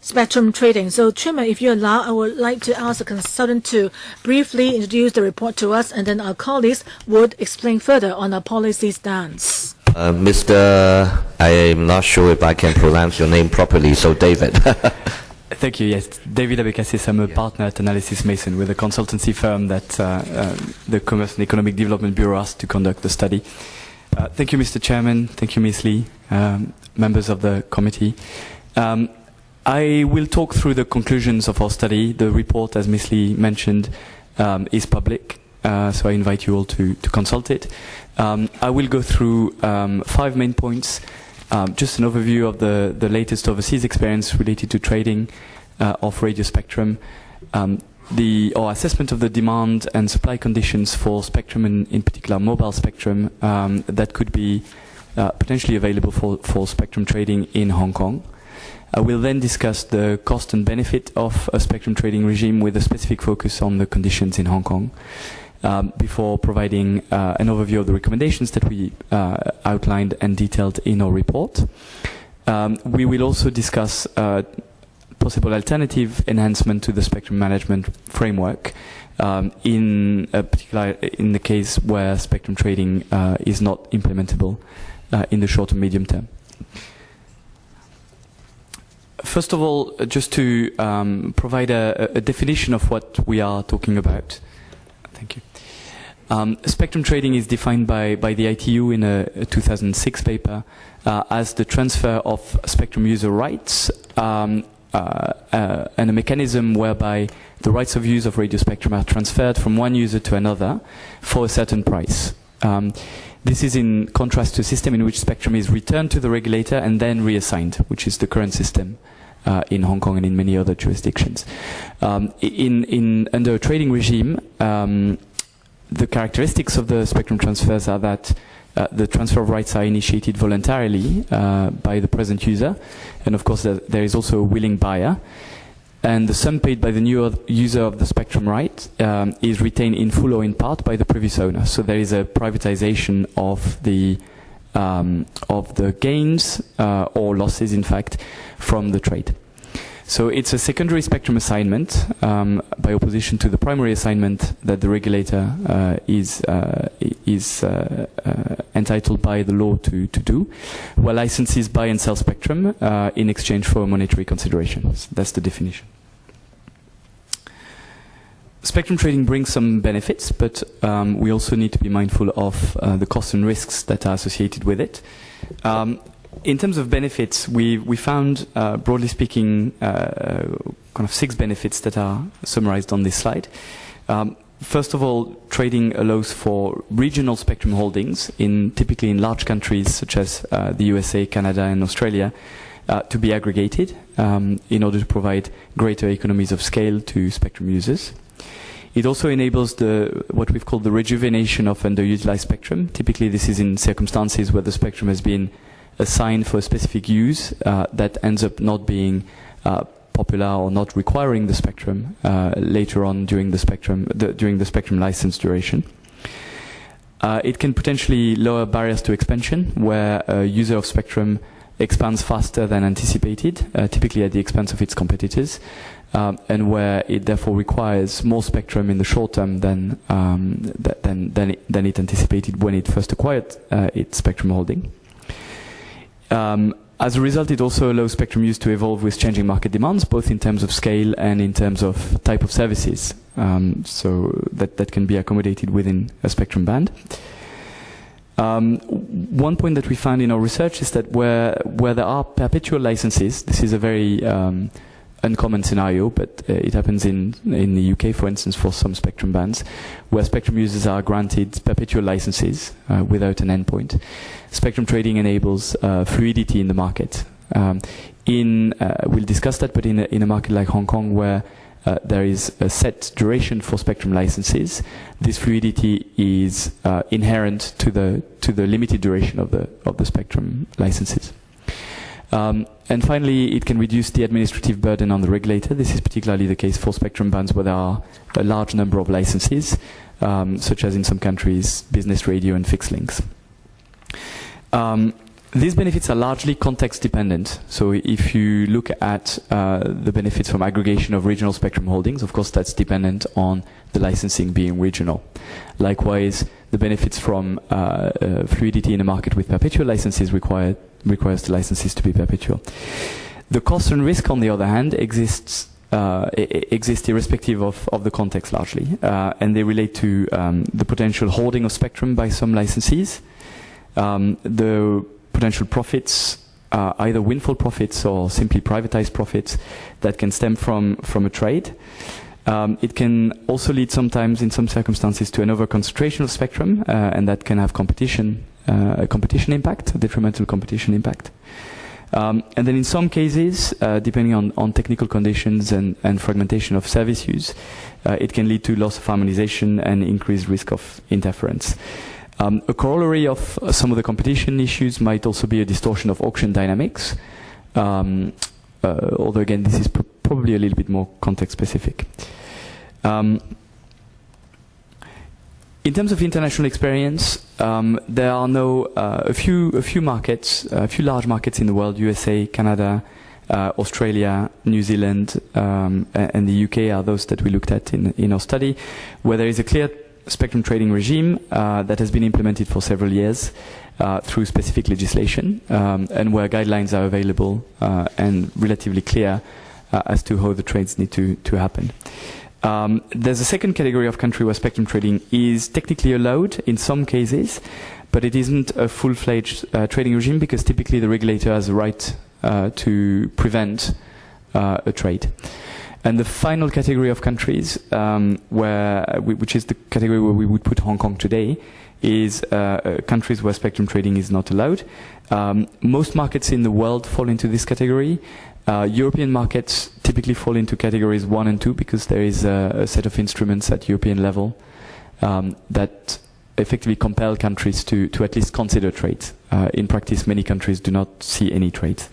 spectrum trading. So, Chairman, if you allow, I would like to ask the consultant to briefly introduce the report to us, and then our colleagues would explain further on our policy stance. Mr. I am not sure if I can pronounce your name properly, so David. Thank you. Yes, David Abekassis. I'm a partner at Analysis Mason with a consultancy firm that the Commerce and Economic Development Bureau asked to conduct the study. Thank you, Mr. Chairman. Thank you, Ms. Lee, members of the committee. I will talk through the conclusions of our study. The report, as Ms. Lee mentioned, is public, so I invite you all to consult it. I will go through 5 main points. Just an overview of the latest overseas experience related to trading of radio spectrum, our assessment of the demand and supply conditions for spectrum, in particular mobile spectrum, that could be potentially available for spectrum trading in Hong Kong. I will then discuss the cost and benefit of a spectrum trading regime with a specific focus on the conditions in Hong Kong, before providing an overview of the recommendations that we outlined and detailed in our report. We will also discuss possible alternative enhancement to the spectrum management framework, in particular in the case where spectrum trading is not implementable in the short and medium term. First of all, just to provide a definition of what we are talking about. Thank you. Spectrum trading is defined by the ITU in a 2006 paper as the transfer of spectrum user rights and a mechanism whereby the rights of use of radio spectrum are transferred from one user to another for a certain price. This is in contrast to a system in which spectrum is returned to the regulator and then reassigned, which is the current system in Hong Kong and in many other jurisdictions. Under a trading regime, the characteristics of the spectrum transfers are that the transfer of rights are initiated voluntarily by the present user, and of course there is also a willing buyer. And the sum paid by the new user of the spectrum right is retained in full or in part by the previous owner. So there is a privatization of the gains or losses, in fact, from the trade. So it's a secondary spectrum assignment by opposition to the primary assignment that the regulator is entitled by the law to do, where licensees buy and sell spectrum in exchange for monetary considerations. That's the definition. Spectrum trading brings some benefits, but we also need to be mindful of the costs and risks that are associated with it. In terms of benefits, we found, broadly speaking, kind of 6 benefits that are summarized on this slide. First of all, trading allows for regional spectrum holdings, typically in large countries such as the USA, Canada, and Australia, to be aggregated in order to provide greater economies of scale to spectrum users. It also enables what we've called the rejuvenation of underutilized spectrum. Typically, this is in circumstances where the spectrum has been assigned for a specific use that ends up not being popular or not requiring the spectrum later on during the spectrum license duration. It can potentially lower barriers to expansion, where a user of spectrum expands faster than anticipated, typically at the expense of its competitors, and where it therefore requires more spectrum in the short term than it anticipated when it first acquired its spectrum holding. As a result, it also allows spectrum use to evolve with changing market demands, both in terms of scale and in terms of type of services, so that can be accommodated within a spectrum band. One point that we found in our research is that where there are perpetual licenses, this is a very uncommon scenario, but it happens in the UK, for instance, for some spectrum bands, where spectrum users are granted perpetual licenses without an endpoint. Spectrum trading enables fluidity in the market. We'll discuss that, but in a market like Hong Kong, where there is a set duration for spectrum licenses, this fluidity is inherent to the limited duration of the spectrum licenses. And finally, it can reduce the administrative burden on the regulator. This is particularly the case for spectrum bands where there are a large number of licenses, such as in some countries, business radio and fixed links. These benefits are largely context dependent. So if you look at the benefits from aggregation of regional spectrum holdings, of course that's dependent on the licensing being regional. Likewise, the benefits from fluidity in a market with perpetual licenses requires the licenses to be perpetual. The cost and risk, on the other hand, exist irrespective of the context largely, and they relate to the potential hoarding of spectrum by some licensees, the potential profits, either windfall profits or simply privatized profits that can stem from a trade. It can also lead sometimes, in some circumstances, to an over-concentration of spectrum, and that can have a competition impact, a detrimental competition impact. And then in some cases, depending on technical conditions and fragmentation of service use, it can lead to loss of harmonization and increased risk of interference. A corollary of some of the competition issues might also be a distortion of auction dynamics, although again this is probably a little bit more context specific. In terms of international experience, there are a few markets, a few large markets in the world: USA, Canada, Australia, New Zealand, and the UK are those that we looked at in our study, where there is a clear spectrum trading regime that has been implemented for several years through specific legislation, and where guidelines are available and relatively clear as to how the trades need to happen. There's a second category of country where spectrum trading is technically allowed in some cases, but it isn't a full-fledged trading regime, because typically the regulator has a right to prevent a trade. And the final category of countries, which is the category where we would put Hong Kong today, is countries where spectrum trading is not allowed. Most markets in the world fall into this category. European markets typically fall into categories 1 and 2, because there is a set of instruments at European level that effectively compel countries to at least consider trades. In practice, many countries do not see any trades.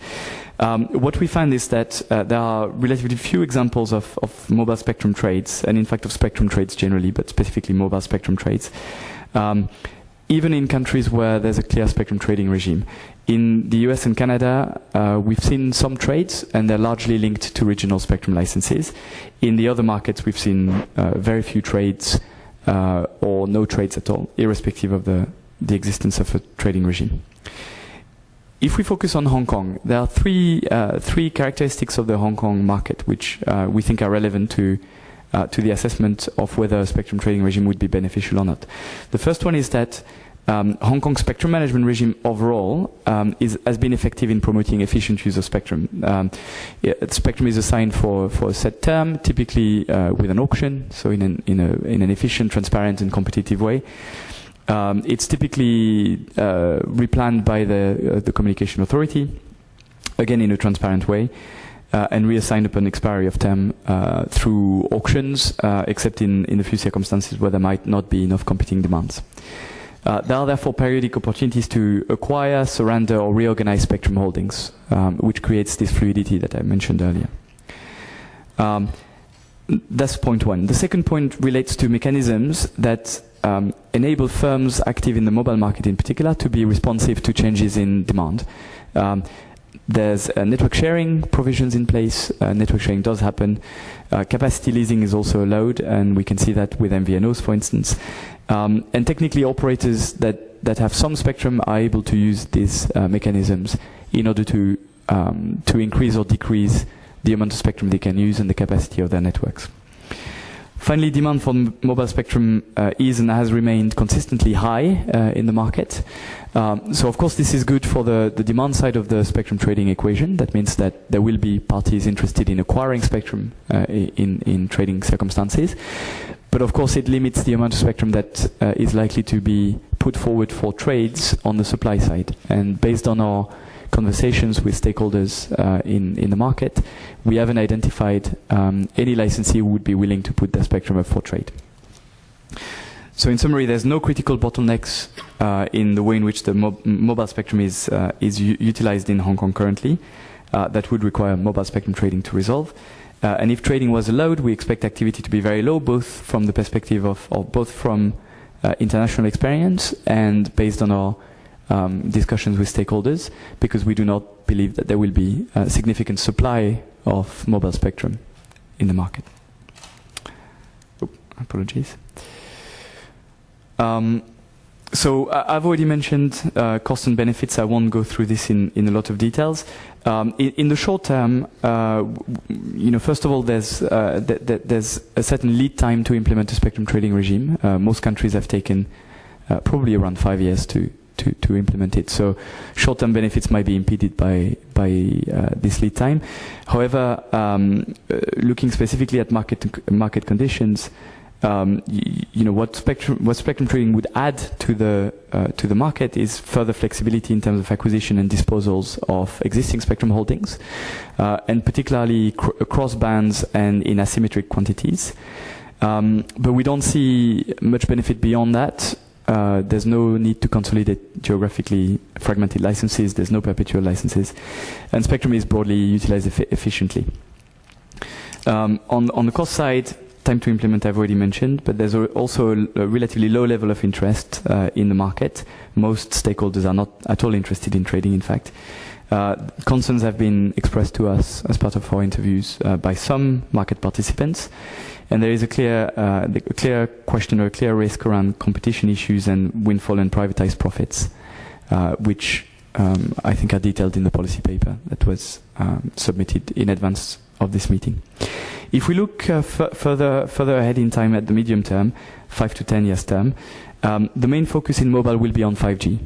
What we find is that there are relatively few examples of mobile spectrum trades, and in fact of spectrum trades generally, but specifically mobile spectrum trades, even in countries where there's a clear spectrum trading regime. In the US and Canada, we've seen some trades, and they're largely linked to regional spectrum licenses. In the other markets, we've seen very few trades or no trades at all, irrespective of the existence of a trading regime. If we focus on Hong Kong, there are three characteristics of the Hong Kong market which we think are relevant to the assessment of whether a spectrum trading regime would be beneficial or not. The first one is that Hong Kong spectrum management regime overall has been effective in promoting efficient use of spectrum. Spectrum is assigned for a set term, typically with an auction, so in an efficient, transparent, and competitive way. It's typically replanned by the communication authority, again in a transparent way, and reassigned upon expiry of term through auctions, except in a few circumstances where there might not be enough competing demands. There are therefore periodic opportunities to acquire, surrender, or reorganize spectrum holdings, which creates this fluidity that I mentioned earlier. That's point one. The second point relates to mechanisms that enable firms active in the mobile market in particular to be responsive to changes in demand. There's network sharing provisions in place. Network sharing does happen. Capacity leasing is also allowed, and we can see that with MVNOs, for instance. And technically, operators that have some spectrum are able to use these mechanisms in order to increase or decrease the amount of spectrum they can use and the capacity of their networks. Finally, demand for mobile spectrum is and has remained consistently high in the market. So, of course, this is good for the demand side of the spectrum trading equation. That means that there will be parties interested in acquiring spectrum in trading circumstances. But, of course, it limits the amount of spectrum that is likely to be put forward for trades on the supply side. And based on our conversations with stakeholders in the market, we haven't identified any licensee who would be willing to put their spectrum up for trade. So in summary, there's no critical bottlenecks in the way in which the mobile spectrum is utilized in Hong Kong currently that would require mobile spectrum trading to resolve. And if trading was allowed, we expect activity to be very low, both from the perspective of both from international experience and based on our discussions with stakeholders, because we do not believe that there will be a significant supply of mobile spectrum in the market. Oh, apologies. So I've already mentioned costs and benefits. I won't go through this in a lot of details. In the short term, first of all, there's a certain lead time to implement a spectrum trading regime. Most countries have taken probably around 5 years to implement it. So short-term benefits might be impeded by this lead time. However, looking specifically at market conditions, what spectrum trading would add to the market is further flexibility in terms of acquisition and disposals of existing spectrum holdings, and particularly across bands and in asymmetric quantities. But we don't see much benefit beyond that. There's no need to consolidate geographically fragmented licenses. There's no perpetual licenses, and spectrum is broadly utilized efficiently. On the cost side, time to implement I've already mentioned, but there's also a relatively low level of interest in the market. Most stakeholders are not at all interested in trading, in fact. Concerns have been expressed to us as part of our interviews by some market participants, and there is a clear question or a clear risk around competition issues and windfall and privatized profits, which I think are detailed in the policy paper that was submitted in advance of this meeting. If we look further ahead in time at the medium term, 5 to 10 years term, the main focus in mobile will be on 5G.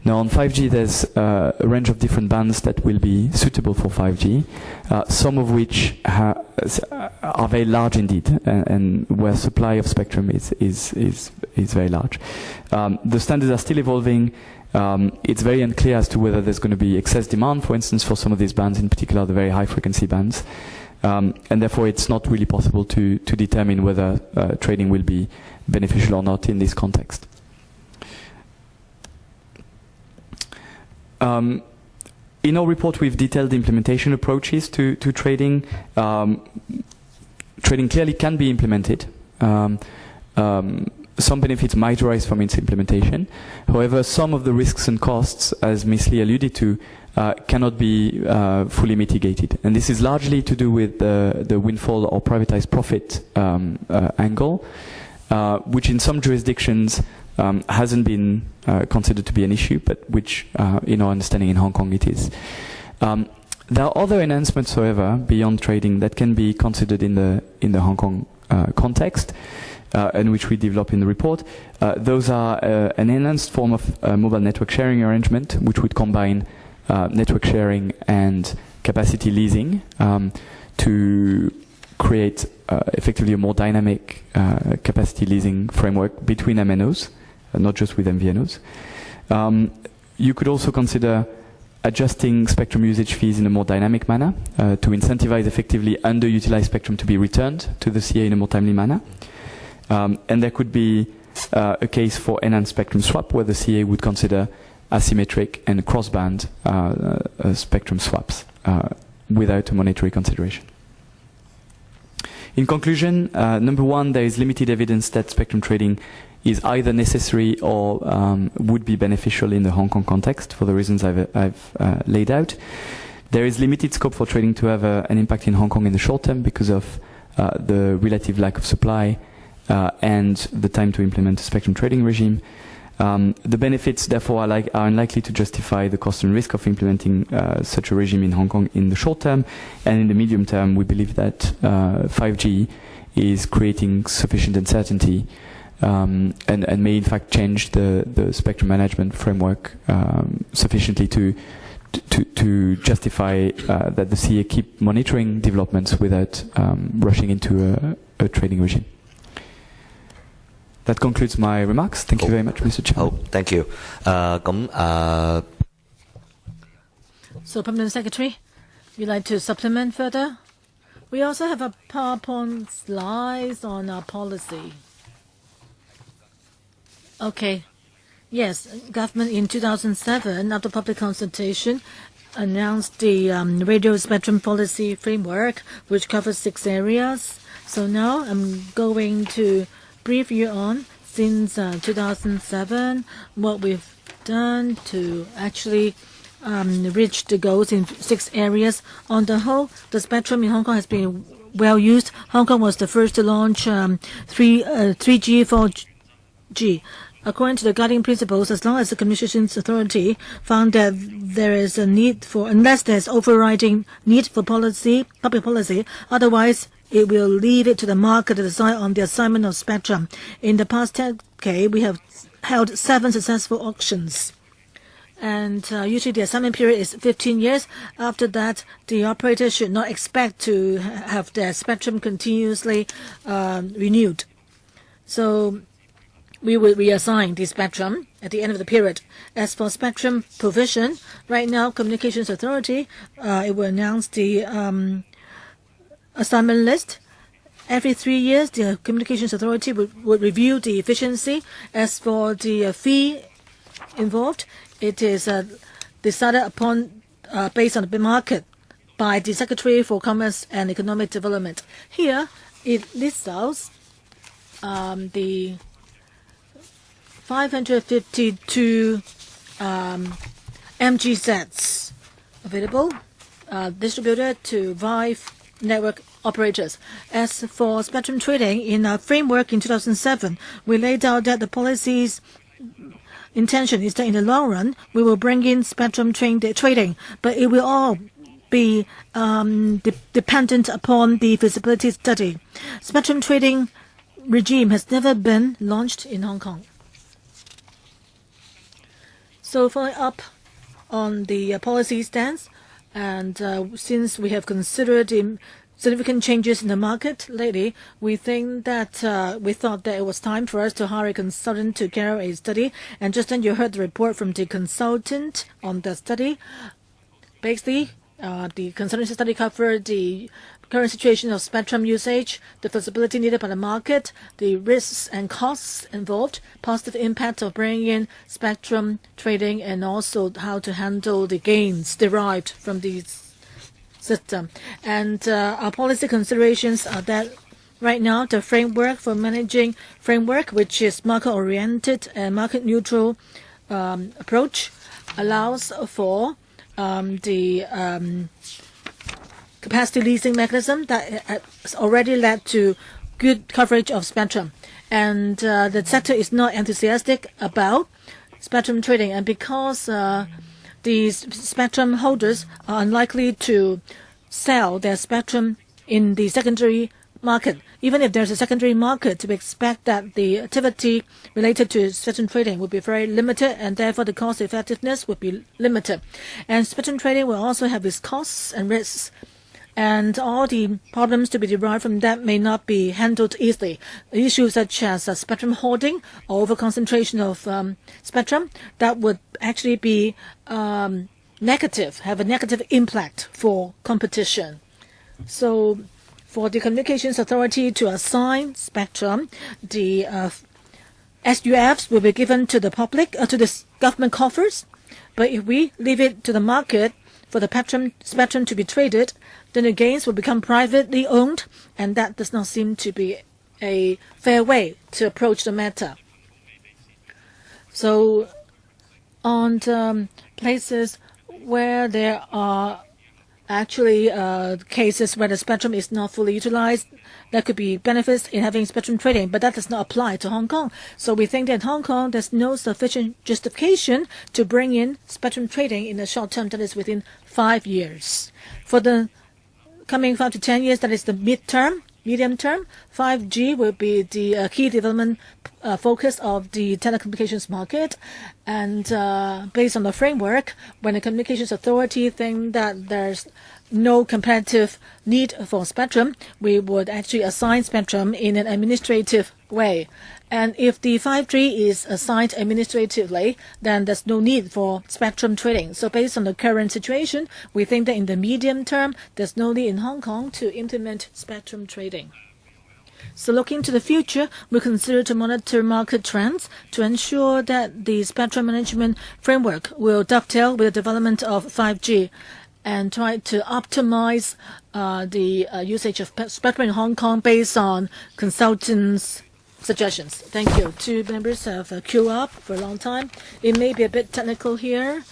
Now on 5G there's a range of different bands that will be suitable for 5G, some of which are very large indeed, and where supply of spectrum is very large. The standards are still evolving. It's very unclear as to whether there's going to be excess demand, for instance, for some of these bands, in particular the very high frequency bands. And therefore it's not really possible to determine whether trading will be beneficial or not in this context. In our report, we've detailed the implementation approaches to trading. Trading clearly can be implemented. Some benefits might arise from its implementation. However, some of the risks and costs, as Ms. Lee alluded to, cannot be fully mitigated. And this is largely to do with the windfall or privatized profit angle, which in some jurisdictions hasn't been considered to be an issue, but which, in our understanding in Hong Kong, it is. There are other enhancements, however, beyond trading that can be considered in the Hong Kong context, and which we develop in the report. Those are an enhanced form of mobile network sharing arrangement, which would combine network sharing and capacity leasing to create effectively a more dynamic capacity leasing framework between MNOs, not just with MVNOs. You could also consider adjusting spectrum usage fees in a more dynamic manner to incentivize effectively underutilized spectrum to be returned to the CA in a more timely manner. And there could be a case for enhanced spectrum swap where the CA would consider asymmetric and cross-band spectrum swaps without a monetary consideration. In conclusion, number one, there is limited evidence that spectrum trading is either necessary or would be beneficial in the Hong Kong context for the reasons I've laid out. There is limited scope for trading to have an impact in Hong Kong in the short term because of the relative lack of supply and the time to implement a spectrum trading regime. The benefits, therefore, are unlikely to justify the cost and risk of implementing such a regime in Hong Kong in the short term. And in the medium term, we believe that 5G is creating sufficient uncertainty and may in fact change the spectrum management framework sufficiently to justify that the CA keep monitoring developments without rushing into a trading regime. That concludes my remarks. Thank you very much, Mr. Chairman. Thank you. So, Permanent Secretary, you'd like to supplement further? We also have a PowerPoint slides on our policy. Okay. Yes, government in 2007, after public consultation, announced the radio spectrum policy framework, which covers 6 areas. So now I'm going to brief you on, since 2007, what we've done to actually reach the goals in 6 areas. On the whole, the spectrum in Hong Kong has been well used. Hong Kong was the first to launch 3G, 4G. According to the guiding principles, as long as the Communications Authority found that there is a need for, unless there's overriding need for policy, public policy, otherwise it will leave it to the market to decide on the assignment of spectrum. In the past decade, we have held 7 successful auctions. And usually the assignment period is 15 years. After that, the operator should not expect to have their spectrum continuously renewed. So we will reassign the spectrum at the end of the period. As for spectrum provision, right now, Communications Authority, it will announce the assignment list. Every 3 years, the Communications Authority would review the efficiency. As for the fee involved, it is decided upon based on the market by the Secretary for Commerce and Economic Development. Here, it lists out the 552 MG sets available, distributed to 5 network operators. As for spectrum trading, in our framework in 2007, we laid out that the policy's intention is that in the long run, we will bring in spectrum trading, but it will all be dependent upon the feasibility study. Spectrum trading regime has never been launched in Hong Kong. So following up on the policy stance, and since we have considered significant changes in the market lately, we think that we thought that it was time for us to hire a consultant to carry out a study. And just then you heard the report from the consultant on the study. Basically, The consultancy study covered the current situation of spectrum usage, the flexibility needed by the market, the risks and costs involved, positive impact of bringing in spectrum trading, and also how to handle the gains derived from the system. And our policy considerations are that right now the framework for managing framework, which is market-oriented and market-neutral approach, allows for the capacity leasing mechanism that has already led to good coverage of spectrum. And the sector is not enthusiastic about spectrum trading. And because these spectrum holders are unlikely to sell their spectrum in the secondary market, even if there's a secondary market, we expect that the activity related to spectrum trading would be very limited, and therefore the cost effectiveness would be limited. And spectrum trading will also have its costs and risks, and all the problems to be derived from that may not be handled easily. Issues such as spectrum hoarding or overconcentration of spectrum, that would actually be negative, have a negative impact for competition. So for the Communications Authority to assign spectrum, the SUFs will be given to the public, to the government coffers. But if we leave it to the market for the spectrum to be traded, then the gains will become privately owned, and that does not seem to be a fair way to approach the matter. So on the places where there are actually cases where the spectrum is not fully utilized, there could be benefits in having spectrum trading, but that does not apply to Hong Kong. So we think that in Hong Kong there's no sufficient justification to bring in spectrum trading in the short term, that is within 5 years. For the coming 5 to 10 years, that is the medium term, 5G will be the key development focus of the telecommunications market. And based on the framework, when the Communications Authority think that there's no competitive need for spectrum, we would actually assign spectrum in an administrative way. And if the 5G is assigned administratively, then there's no need for spectrum trading. So based on the current situation, we think that in the medium term, there's no need in Hong Kong to implement spectrum trading. So looking to the future, we consider to monitor market trends to ensure that the spectrum management framework will dovetail with the development of 5G and try to optimize the usage of spectrum in Hong Kong based on consultants' suggestions. Thank you. 2 members have queued up for a long time. It may be a bit technical here,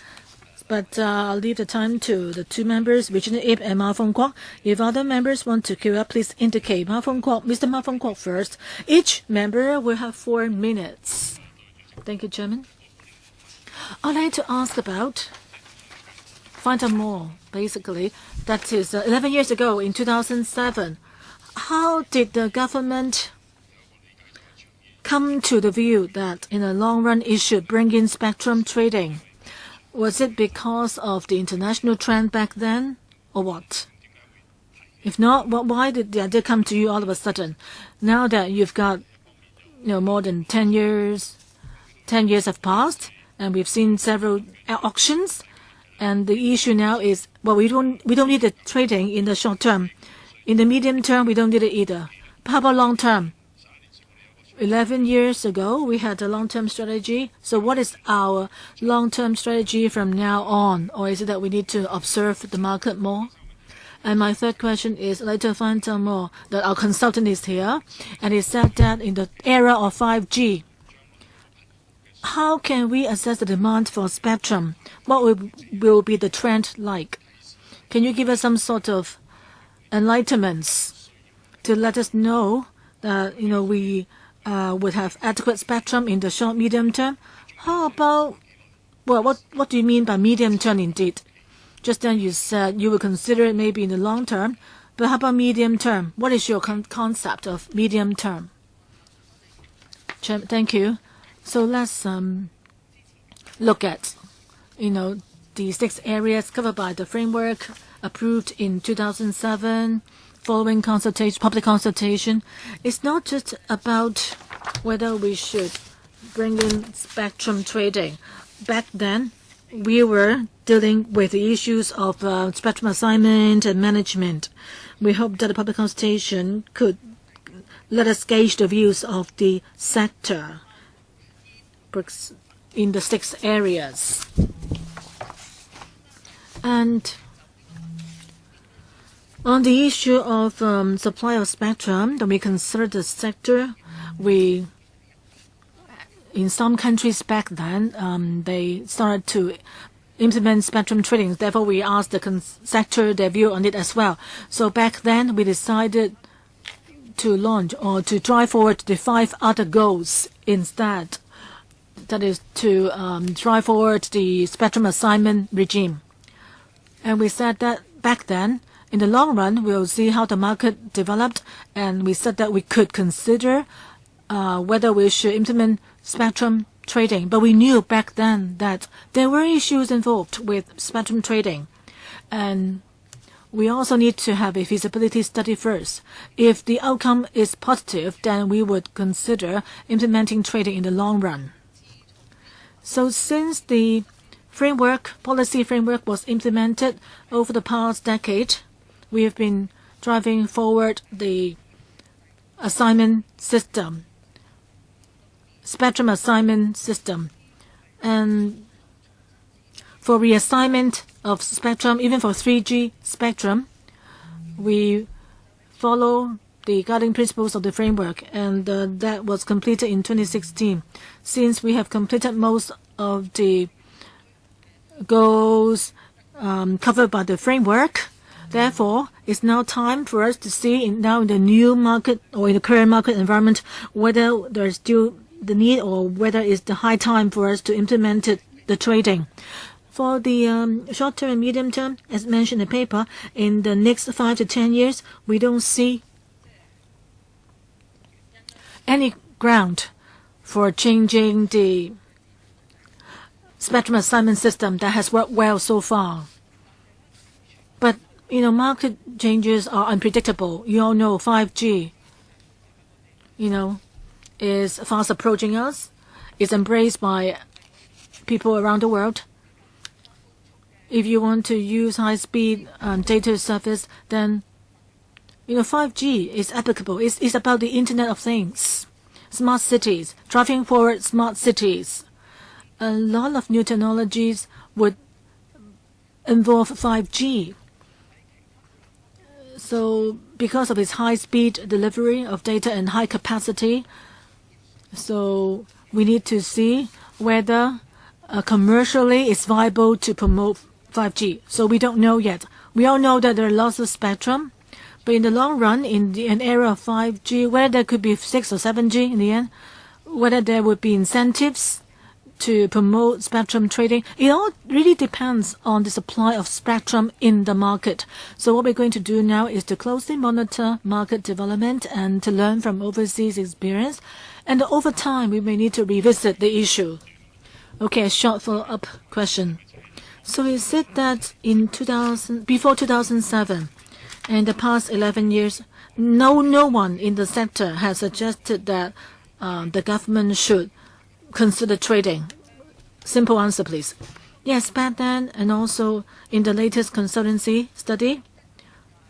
but I'll leave the time to the 2 members, Regina Ip and Ma Fung Kwok. If other members want to queue up, please indicate. Mr. Ma Fung Kwok first. Each member will have 4 minutes. Thank you, Chairman. I'd like to ask about find out more, basically. That is 11 years ago in 2007. How did the government come to the view that in the long run it should bring in spectrum trading? Was it because of the international trend back then, or what? If not, why did the idea come to you all of a sudden? Now that you've got, more than 10 years, 10 years have passed, and we've seen several auctions, and the issue now is, we don't need the trading in the short term. In the medium term, we don't need it either. But how about long term? 11 years ago, we had a long-term strategy. So what is our long-term strategy from now on? Or is it that we need to observe the market more? And my third question is, I'd like to find out more that our consultant is here. And he said that in the era of 5G, how can we assess the demand for spectrum? What will be the trend like? Can you give us some sort of enlightenments to let us know that, we would have adequate spectrum in the short, medium term? How about, what do you mean by medium term indeed? Just then you said you would consider it maybe in the long term, but how about medium term? What is your concept of medium term? Thank you. So let's look at, the 6 areas covered by the framework approved in 2007. Following public consultation, it's not just about whether we should bring in spectrum trading. Back then, we were dealing with the issues of spectrum assignment and management. We hope that the public consultation could let us gauge the views of the sector in the 6 areas. And on the issue of supply of spectrum, when we consider the sector, in some countries back then, they started to implement spectrum trading. Therefore, we asked the sector their view on it as well. So back then, we decided to launch or to drive forward the 5 other goals instead. That is to drive forward the spectrum assignment regime. And we said that back then, in the long run, we'll see how the market developed, and we said that we could consider whether we should implement spectrum trading. But we knew back then that there were issues involved with spectrum trading. And we also need to have a feasibility study first. If the outcome is positive, then we would consider implementing trading in the long run. So since the policy framework was implemented over the past decade, we have been driving forward the assignment system, spectrum assignment system. And for reassignment of spectrum, even for 3G spectrum, we follow the guiding principles of the framework, and that was completed in 2016. Since we have completed most of the goals covered by the framework, therefore, it's now time for us to see in the new market or in the current market environment whether there's still the need or whether it's the high time for us to implement the trading. For the short term and medium term, as mentioned in the paper, in the next 5 to 10 years, we don't see any ground for changing the spectrum assignment system that has worked well so far. But, market changes are unpredictable. You all know 5G, is fast approaching us. It's embraced by people around the world. If you want to use high-speed data service, then 5G is applicable. It's about the Internet of Things, smart cities, driving forward smart cities. A lot of new technologies would involve 5G. So because of its high-speed delivery of data and high capacity, so we need to see whether commercially it's viable to promote 5G. So we don't know yet. We all know that there are lots of spectrum, but in the long run, in an era of 5G, whether there could be 6 or 7G in the end, whether there would be incentives to promote spectrum trading, it all really depends on the supply of spectrum in the market. So what we're going to do now is to closely monitor market development and to learn from overseas experience. And over time, we may need to revisit the issue. Okay, a short follow-up question. So you said that before 2007, and the past 11 years, no one in the sector has suggested that the government should consider trading. Simple answer, please. Yes, back then, and also in the latest consultancy study,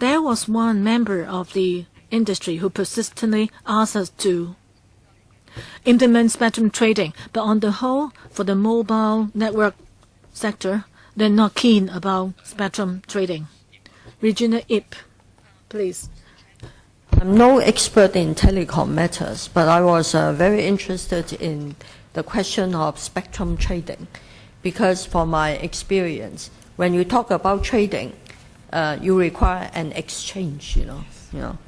there was one member of the industry who persistently asked us to implement spectrum trading. But on the whole, for the mobile network sector, they're not keen about spectrum trading. Regina Ip, please. I'm no expert in telecom matters, but I was very interested in the question of spectrum trading, because from my experience, when you talk about trading, you require an exchange,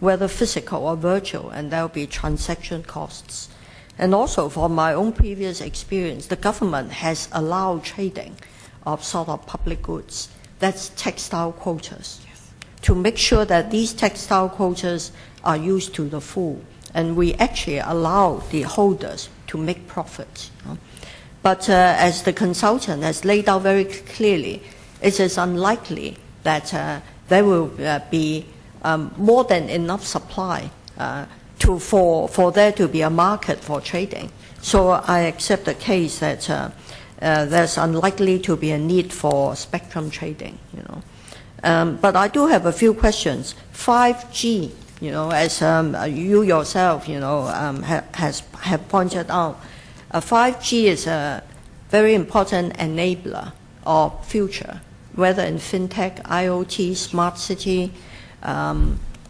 whether physical or virtual, and there will be transaction costs. And also, from my own previous experience, the government has allowed trading of sort of public goods. That's textile quotas, to make sure that these textile quotas are used to the full. And we actually allow the holders to make profits. But as the consultant has laid out very clearly, it is unlikely that there will be more than enough supply for there to be a market for trading. So I accept the case that there's unlikely to be a need for spectrum trading, you know. But I do have a few questions. 5G, you know, as you yourself, you know, have pointed out, 5G is a very important enabler of future, whether in fintech, IoT, smart city,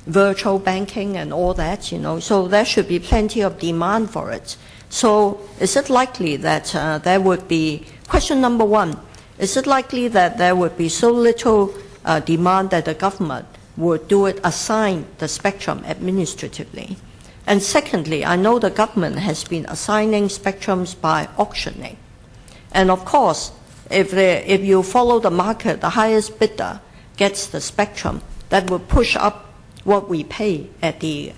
virtual banking and all that, you know. So there should be plenty of demand for it. So is it likely that there would be, question number one, is it likely that there would be so little demand that the government would do it, assign the spectrum administratively? And secondly, I know the government has been assigning spectrums by auctioning. And of course, if you follow the market, the highest bidder gets the spectrum, that will push up what we pay at the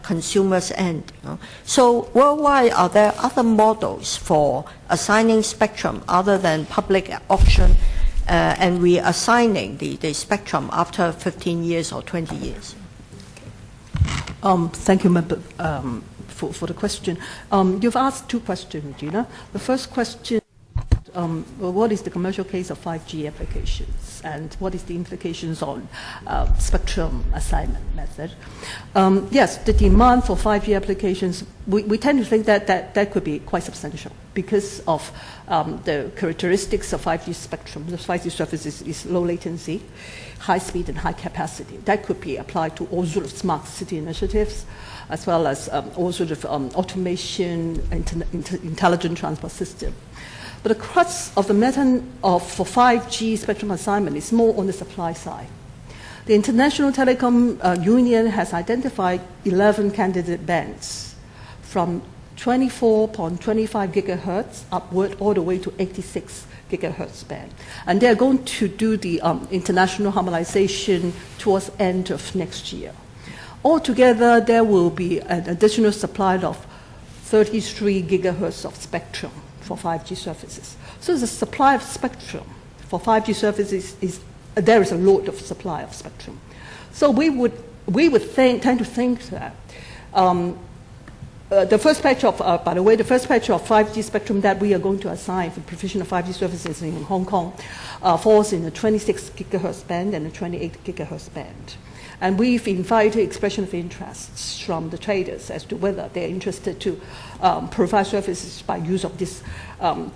consumer's end. You know? So worldwide, are there other models for assigning spectrum other than public auction and reassigning the spectrum after 15 years or 20 years? Thank you, Member, for the question. You've asked two questions, Gina. The first question, what is the commercial case of 5G applications, and what is the implications on spectrum assignment method? Yes, the demand for 5G applications, we tend to think that could be quite substantial because of the characteristics of 5G spectrum. The 5G surface is low latency, high speed, and high capacity. That could be applied to all sorts of smart city initiatives, as well as all sorts of automation, intelligent transport system. But the crux of the matter for 5G spectrum assignment is more on the supply side. The International Telecom Union has identified 11 candidate bands from 24.25 gigahertz upward all the way to 86 gigahertz band. And they're going to do the international harmonization towards end of next year. Altogether, there will be an additional supply of 33 gigahertz of spectrum for 5G services. So the supply of spectrum for 5G services there is a lot of supply of spectrum. So we would tend to think that the first batch of, by the way, the first batch of 5G spectrum that we are going to assign for provision of 5G services in Hong Kong falls in the 26 gigahertz band and the 28 gigahertz band. And we've invited expression of interests from the traders as to whether they're interested to provide services by use of these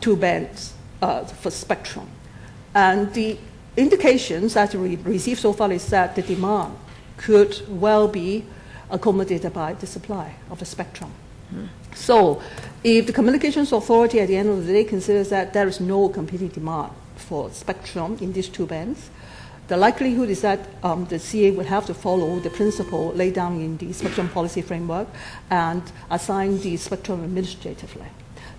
two bands for spectrum. And the indications that we received so far is that the demand could well be accommodated by the supply of the spectrum. So if the Communications Authority at the end of the day considers that there is no competing demand for spectrum in these two bands, the likelihood is that the CA would have to follow the principle laid down in the spectrum policy framework and assign the spectrum administratively.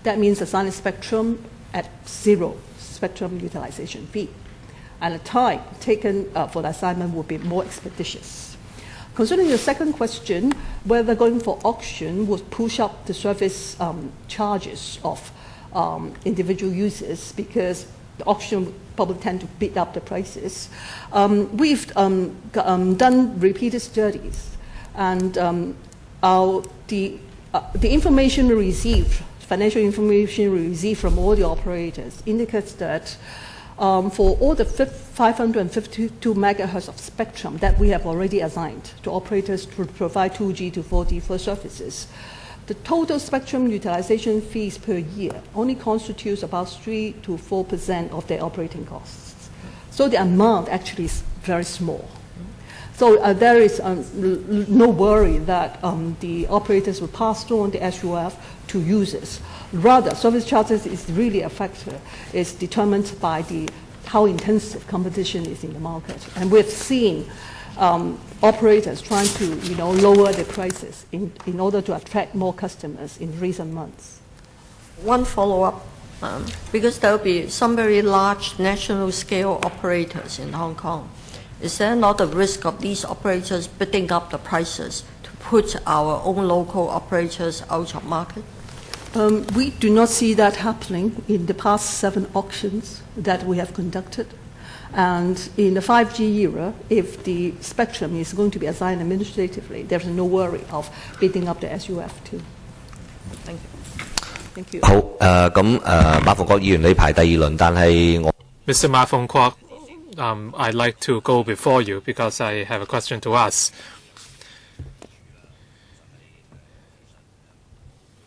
That means assigning spectrum at zero spectrum utilization fee. And the time taken for the assignment would be more expeditious. Concerning the second question, whether going for auction would push up the service charges of individual users, because the auction probably tend to bid up the prices. We've done repeated studies, and the information we received, financial information we received from all the operators indicates that for all the 552 megahertz of spectrum that we have already assigned to operators to provide 2G to 4G for services, the total spectrum utilization fees per year only constitutes about 3 to 4% of their operating costs. So the amount actually is very small. So there is no worry that the operators will pass on the SUF to users. Rather, service charges is really a factor. It's determined by how intensive competition is in the market. And we've seen operators trying to lower the prices in order to attract more customers in recent months. One follow-up, because there will be some very large national scale operators in Hong Kong. Is there not a risk of these operators bidding up the prices to put our own local operators out of market? We do not see that happening in the past 7 auctions that we have conducted. And in the 5G era, if the spectrum is going to be assigned administratively, there's no worry of bidding up the SUF too. Thank Thank you. 好，馬逢國議員你排第二輪，但係我 Mr. Ma Fong Kwok, I'd like to go before you because I have a question to ask.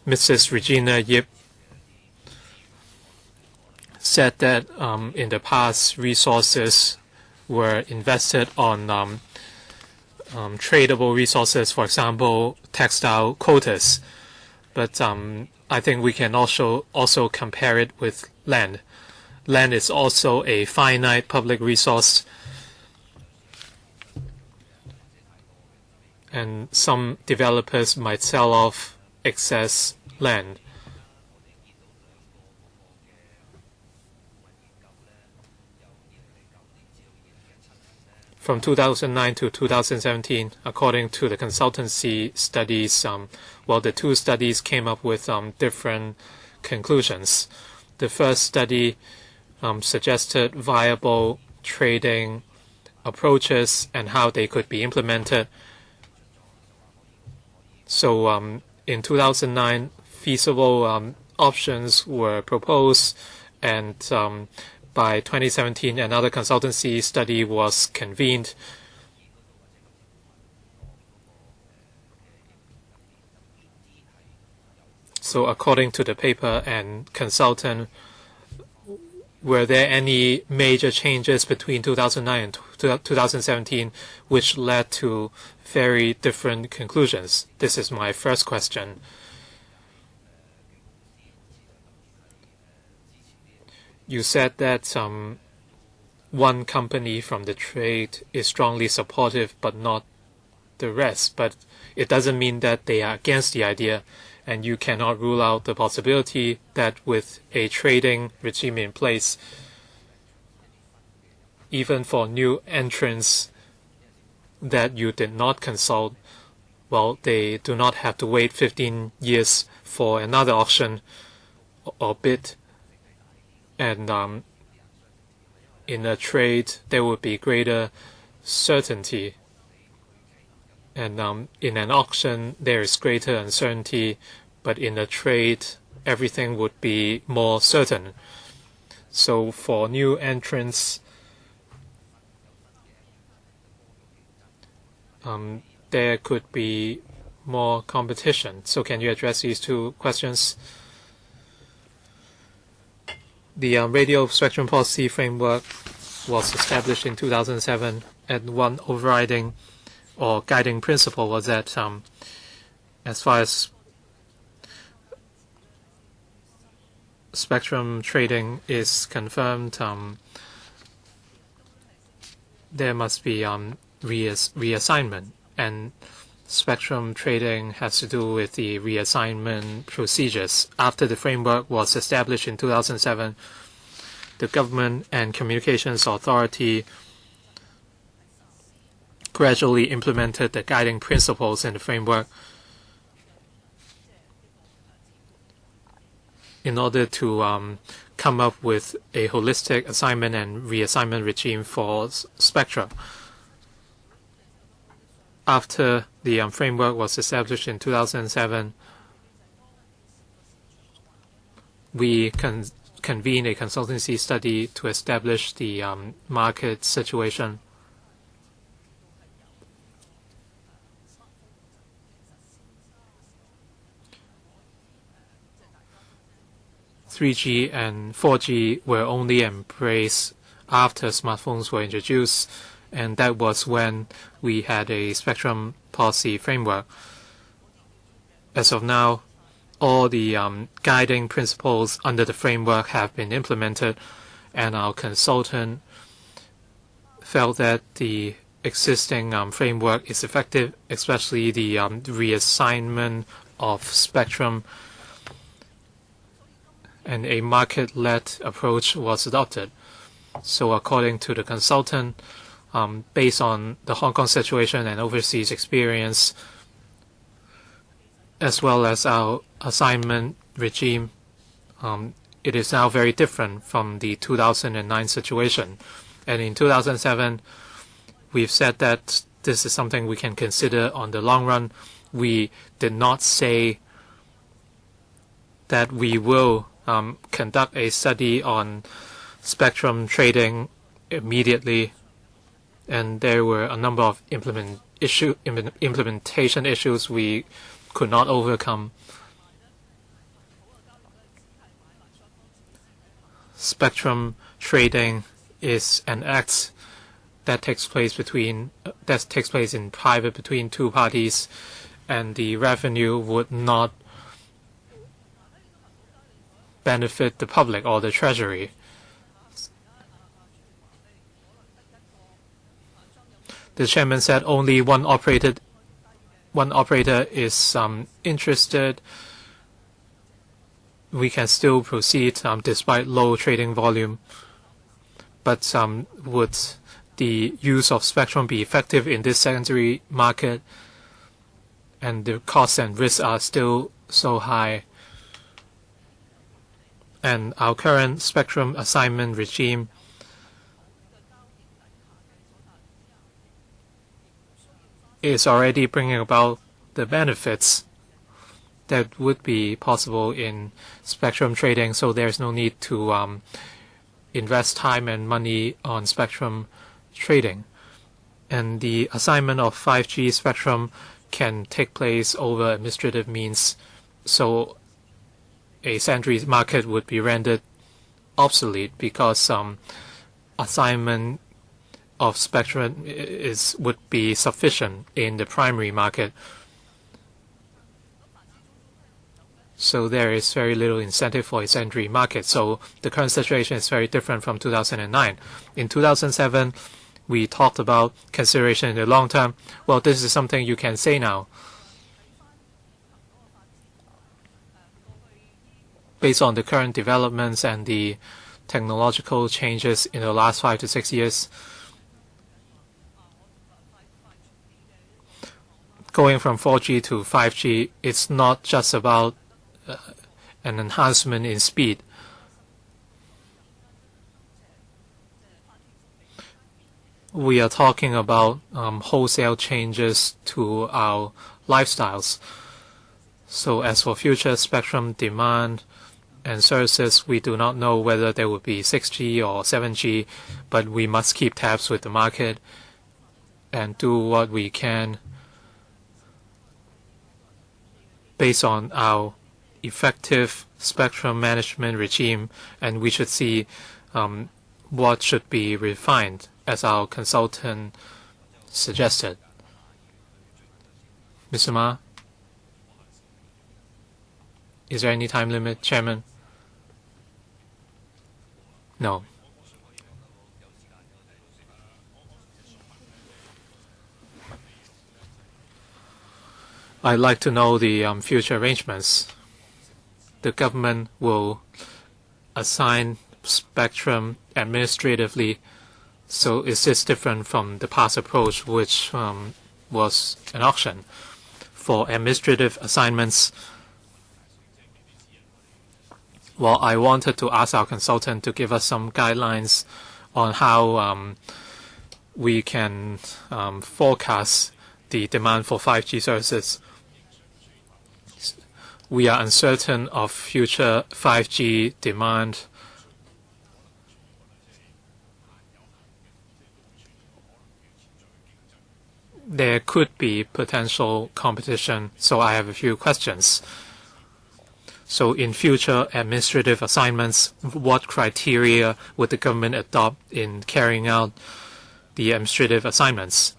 Mrs. Regina Yip said that in the past resources were invested on tradable resources, for example, textile quotas. But I think we can also compare it with land. Land is also a finite public resource, and some developers might sell off excess land. From 2009 to 2017, according to the consultancy studies, the two studies came up with different conclusions. The first study suggested viable trading approaches and how they could be implemented. So in 2009, feasible options were proposed, and by 2017, another consultancy study was convened. So according to the paper and consultant, were there any major changes between 2009 and 2017 which led to very different conclusions? This is my first question. You said that one company from the trade is strongly supportive but not the rest, but it doesn't mean that they are against the idea, and you cannot rule out the possibility that with a trading regime in place, even for new entrants that you did not consult, they do not have to wait 15 years for another auction or bid. And in a trade, there would be greater certainty. And in an auction, there is greater uncertainty, but in a trade, everything would be more certain. So for new entrants, there could be more competition. So can you address these two questions? The radio spectrum policy framework was established in 2007, and one overriding or guiding principle was that as far as spectrum trading is confirmed, there must be reassignment, and spectrum trading has to do with the reassignment procedures. After the framework was established in 2007, the Government and Communications Authority gradually implemented the guiding principles in the framework in order to come up with a holistic assignment and reassignment regime for spectra. After the framework was established in 2007, we convened a consultancy study to establish the market situation. .3G and 4G were only embraced after smartphones were introduced, and that was when we had a spectrum policy framework. As of now, all the guiding principles under the framework have been implemented, and our consultant felt that the existing framework is effective, especially the reassignment of spectrum, and a market-led approach was adopted. So according to the consultant, based on the Hong Kong situation and overseas experience, as well as our assignment regime, it is now very different from the 2009 situation. And in 2007, we've said that this is something we can consider on the long run. We did not say that we will conduct a study on spectrum trading immediately, and there were a number of implementation issues we could not overcome. Spectrum trading is an act that takes place in private between two parties, and the revenue would not benefit the public or the treasury. The chairman said only one operator is interested. We can still proceed despite low trading volume. But would the use of spectrum be effective in this secondary market? And the costs and risks are still so high. And our current spectrum assignment regime is already bringing about the benefits that would be possible in spectrum trading, so there's no need to invest time and money on spectrum trading. And the assignment of 5G spectrum can take place over administrative means, so a secondary market would be rendered obsolete because assignment of spectrum would be sufficient in the primary market. So there is very little incentive for a secondary market. So the current situation is very different from 2009. In 2007, we talked about consideration in the long term. Well, this is something you can say now. Based on the current developments and the technological changes in the last 5 to 6 years, going from 4G to 5G, it's not just about an enhancement in speed. We are talking about wholesale changes to our lifestyles. So as for future spectrum demand and services, we do not know whether there will be 6G or 7G, but we must keep tabs with the market and do what we can based on our effective spectrum management regime, and we should see what should be refined, as our consultant suggested. Mr. Ma, is there any time limit, Chairman? No. I'd like to know the future arrangements. The government will assign spectrum administratively. So is this different from the past approach, which was an auction? For administrative assignments, well, I wanted to ask our consultant to give us some guidelines on how we can forecast the demand for 5G services. We are uncertain of future 5G demand. There could be potential competition, so I have a few questions. So in future administrative assignments, what criteria would the government adopt in carrying out the administrative assignments?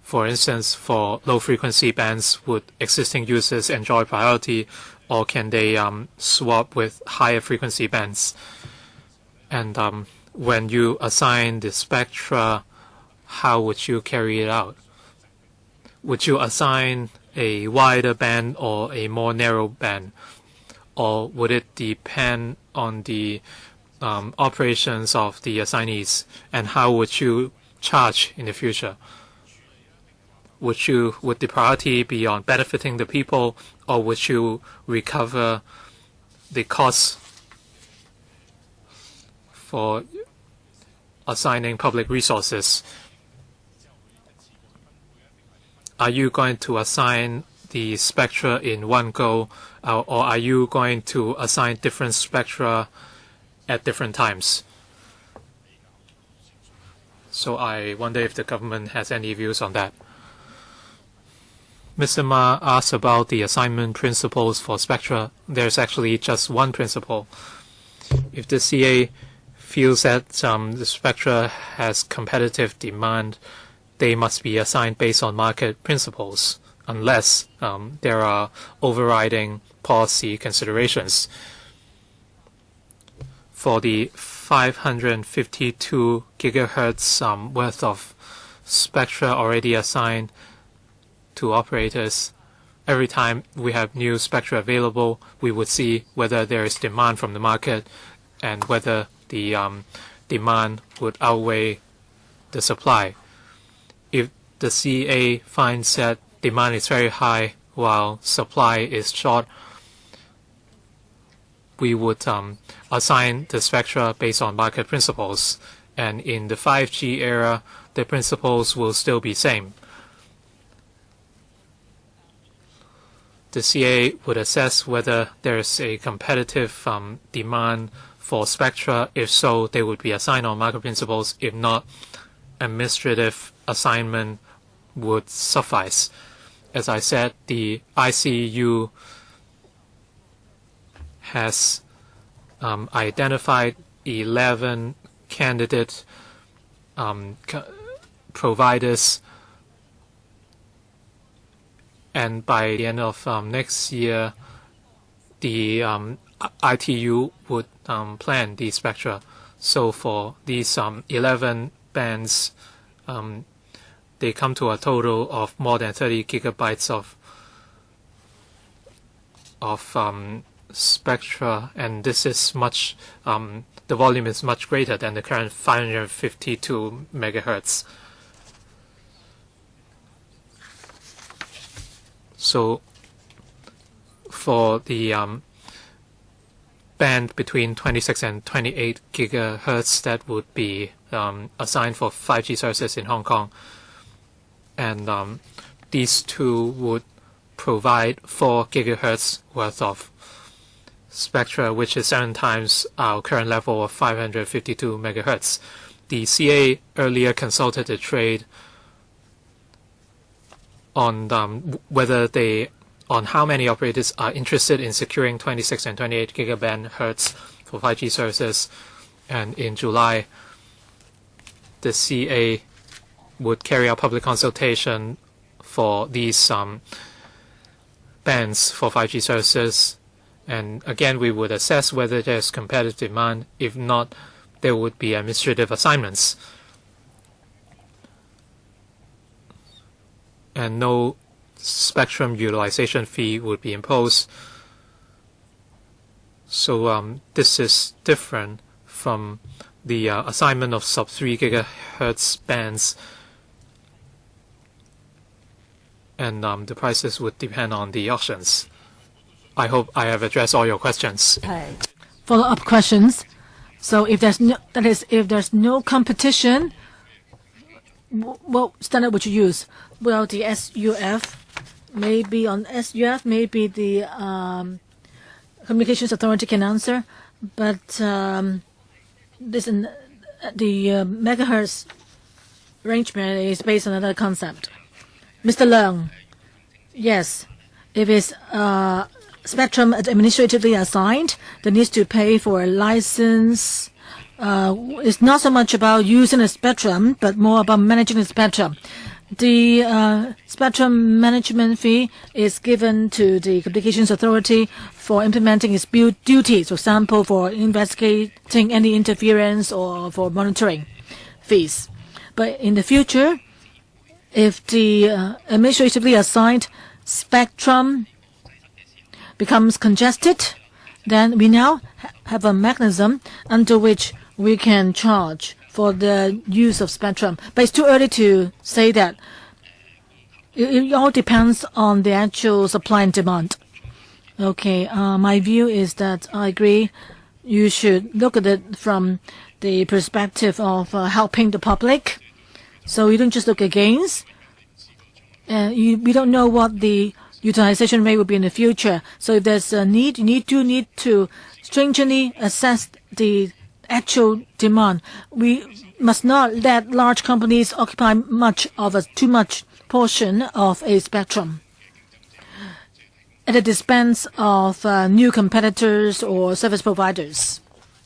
For instance, for low-frequency bands, would existing users enjoy priority, or can they swap with higher frequency bands? And when you assign the spectra, how would you carry it out? Would you assign a wider band or a more narrow band? Or would it depend on the operations of the assignees? And how would you charge in the future? Would the priority be on benefiting the people, or would you recover the costs for assigning public resources? Are you going to assign the spectra in one go, or are you going to assign different spectra at different times? So I wonder if the government has any views on that. Mr. Ma asked about the assignment principles for spectra. There's actually just one principle. If the CA feels that the spectra has competitive demand, they must be assigned based on market principles, unless there are overriding policy considerations. For the 552 gigahertz worth of spectra already assigned to operators, every time we have new spectra available, we would see whether there is demand from the market and whether the demand would outweigh the supply. If the CA finds that demand is very high while supply is short, we would assign the spectra based on market principles. And in the 5G era, the principles will still be same. The CA would assess whether there is a competitive demand for spectra. If so, they would be assigned on market principles. If not, administrative assignment would suffice. As I said, the ICU has identified 11 candidate providers, and by the end of next year, the ITU would plan the spectra. So for these 11 bands, they come to a total of more than 30 gigabytes of spectra, and this is much. The volume is much greater than the current 552 megahertz. So for the band between 26 and 28 gigahertz, that would be assigned for 5G services in Hong Kong. And these two would provide 4 gigahertz worth of spectra, which is 7 times our current level of 552 megahertz. The CA earlier consulted the trade on on how many operators are interested in securing 26 and 28 gigahertz for 5G services, and in July, the CA would carry out public consultation for these bands for 5G services, and again we would assess whether there's competitive demand. If not, there would be administrative assignments. And no spectrum utilization fee would be imposed. So this is different from the assignment of sub-3 gigahertz bands, and the prices would depend on the auctions. I hope I have addressed all your questions. Follow-up questions. So if there's no, that is, if there's no competition, what standard would you use? Well, the SUF, maybe on SUF, maybe the Communications Authority can answer, but the megahertz arrangement is based on another concept. Mr. Leung, yes, if it's spectrum administratively assigned, that needs to pay for a license. It's not so much about using the spectrum, but more about managing the spectrum. The spectrum management fee is given to the Communications Authority for implementing its duties, for example, for investigating any interference or for monitoring fees. But in the future, if the administratively assigned spectrum becomes congested, then we now have a mechanism under which we can charge for the use of spectrum. But it's too early to say that. It all depends on the actual supply and demand. Okay, my view is that I agree you should look at it from the perspective of helping the public. So you don't just look against. We don't know what the utilization rate will be in the future. So if there's a need, you need to stringently assess the actual demand. We must not let large companies occupy too much portion of a spectrum at the expense of new competitors or service providers.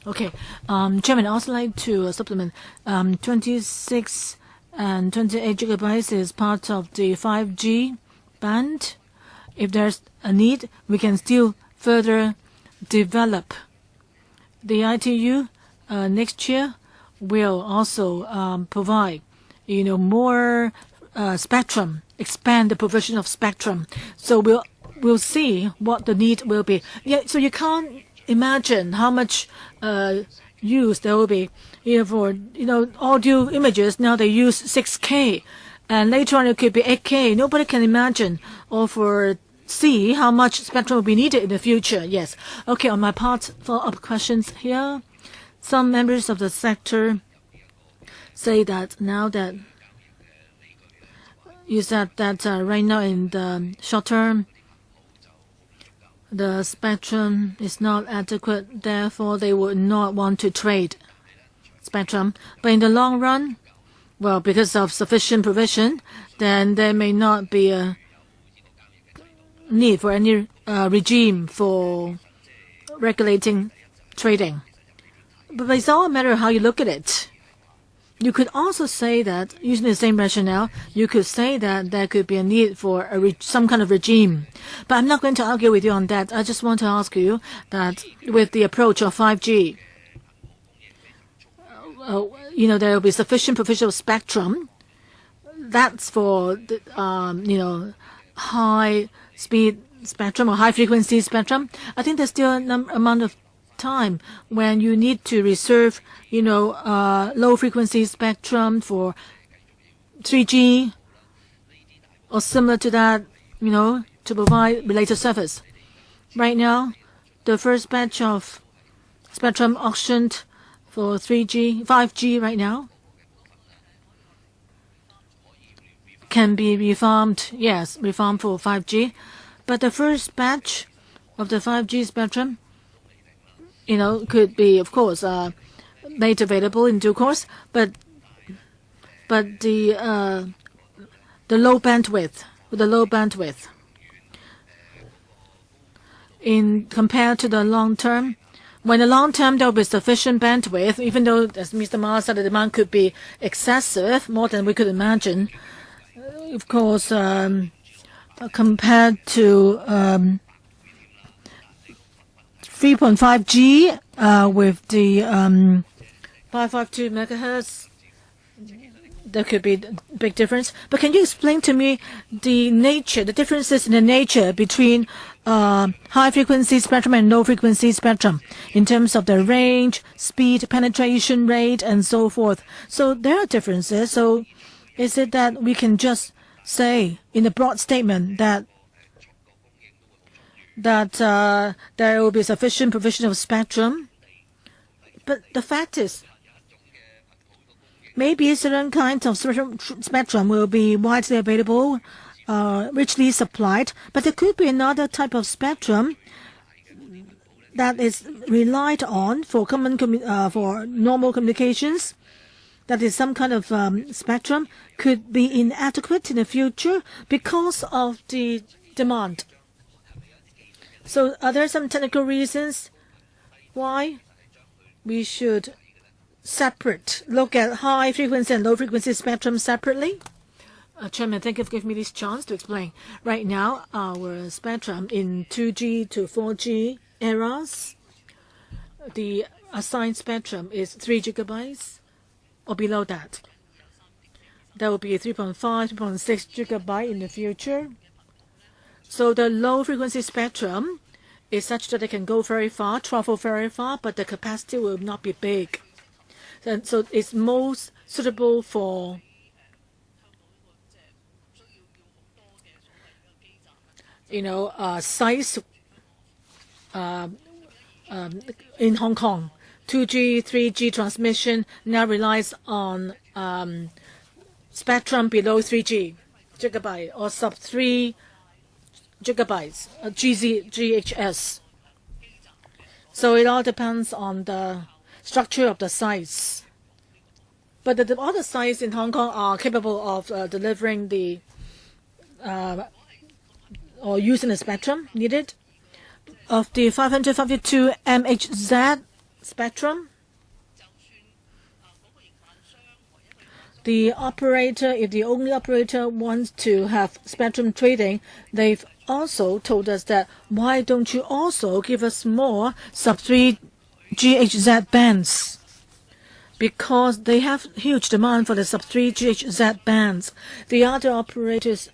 Okay, Chairman, I'd also like to supplement. 26 and 28 gigabytes is part of the 5G band. If there's a need, we can still further develop. The ITU next year will also provide, more spectrum, expand the provision of spectrum. So we'll see what the need will be. Yeah, so you can't imagine how much use there will be. For audio images now they use 6K, and later on it could be 8K. Nobody can imagine or foresee how much spectrum will be needed in the future. Yes. Okay. On my part, follow-up questions here. Some members of the sector say that now that you said that right now in the short term, the spectrum is not adequate, therefore they would not want to trade spectrum. But in the long run, well, because of sufficient provision, then there may not be a need for any regime for regulating trading. But it's all a matter of how you look at it. You could also say that, using the same rationale, you could say that there could be a need for some kind of regime. But I'm not going to argue with you on that. I just want to ask you that with the approach of 5G, there will be sufficient provision of spectrum. That's for the, high-speed spectrum or high-frequency spectrum. I think there's still an amount of time when you need to reserve, low-frequency spectrum for 3G or similar to that, to provide related service. Right now, the first batch of spectrum auctioned for 3G, 5G right now can be refarmed. Yes, refarmed for 5G. But the first batch of the 5G spectrum, could be, of course, made available in due course. But the low bandwidth, in compared to the long term, when the long term there will be sufficient bandwidth, even though, as Mr. Ma said, the demand could be excessive, more than we could imagine. Of course, compared to 3.5G with the 552 megahertz, there could be a big difference. But can you explain to me the differences in the nature between high-frequency spectrum and low-frequency spectrum in terms of the range, speed, penetration rate, and so forth? So there are differences. So is it that we can just say in a broad statement that there will be sufficient provision of spectrum? But the fact is, maybe certain kinds of spectrum will be widely available, richly supplied, but there could be another type of spectrum that is relied on for for normal communications. That is some kind of spectrum could be inadequate in the future because of the demand. So are there some technical reasons why we should look at high frequency and low frequency spectrum separately? Chairman, thank you for giving me this chance to explain. Right now, our spectrum in 2G to 4G eras, the assigned spectrum is 3 gigabytes or below that. That will be 3.5, 3.6 gigabyte in the future. So the low frequency spectrum is such that it can go very far, travel very far, but the capacity will not be big. And so it's most suitable for sites in Hong Kong. 2G, 3G transmission now relies on spectrum below 3G gigabyte or sub 3 gigabytes, GHz. So it all depends on the structure of the sites. But the other sites in Hong Kong are capable of delivering the or using the spectrum needed. Of the 552 MHz spectrum, the operator, if the only operator wants to have spectrum trading, they've also told us that why don't you also give us more sub-3 GHz bands? Because they have huge demand for the sub-3 GHz bands. The other operators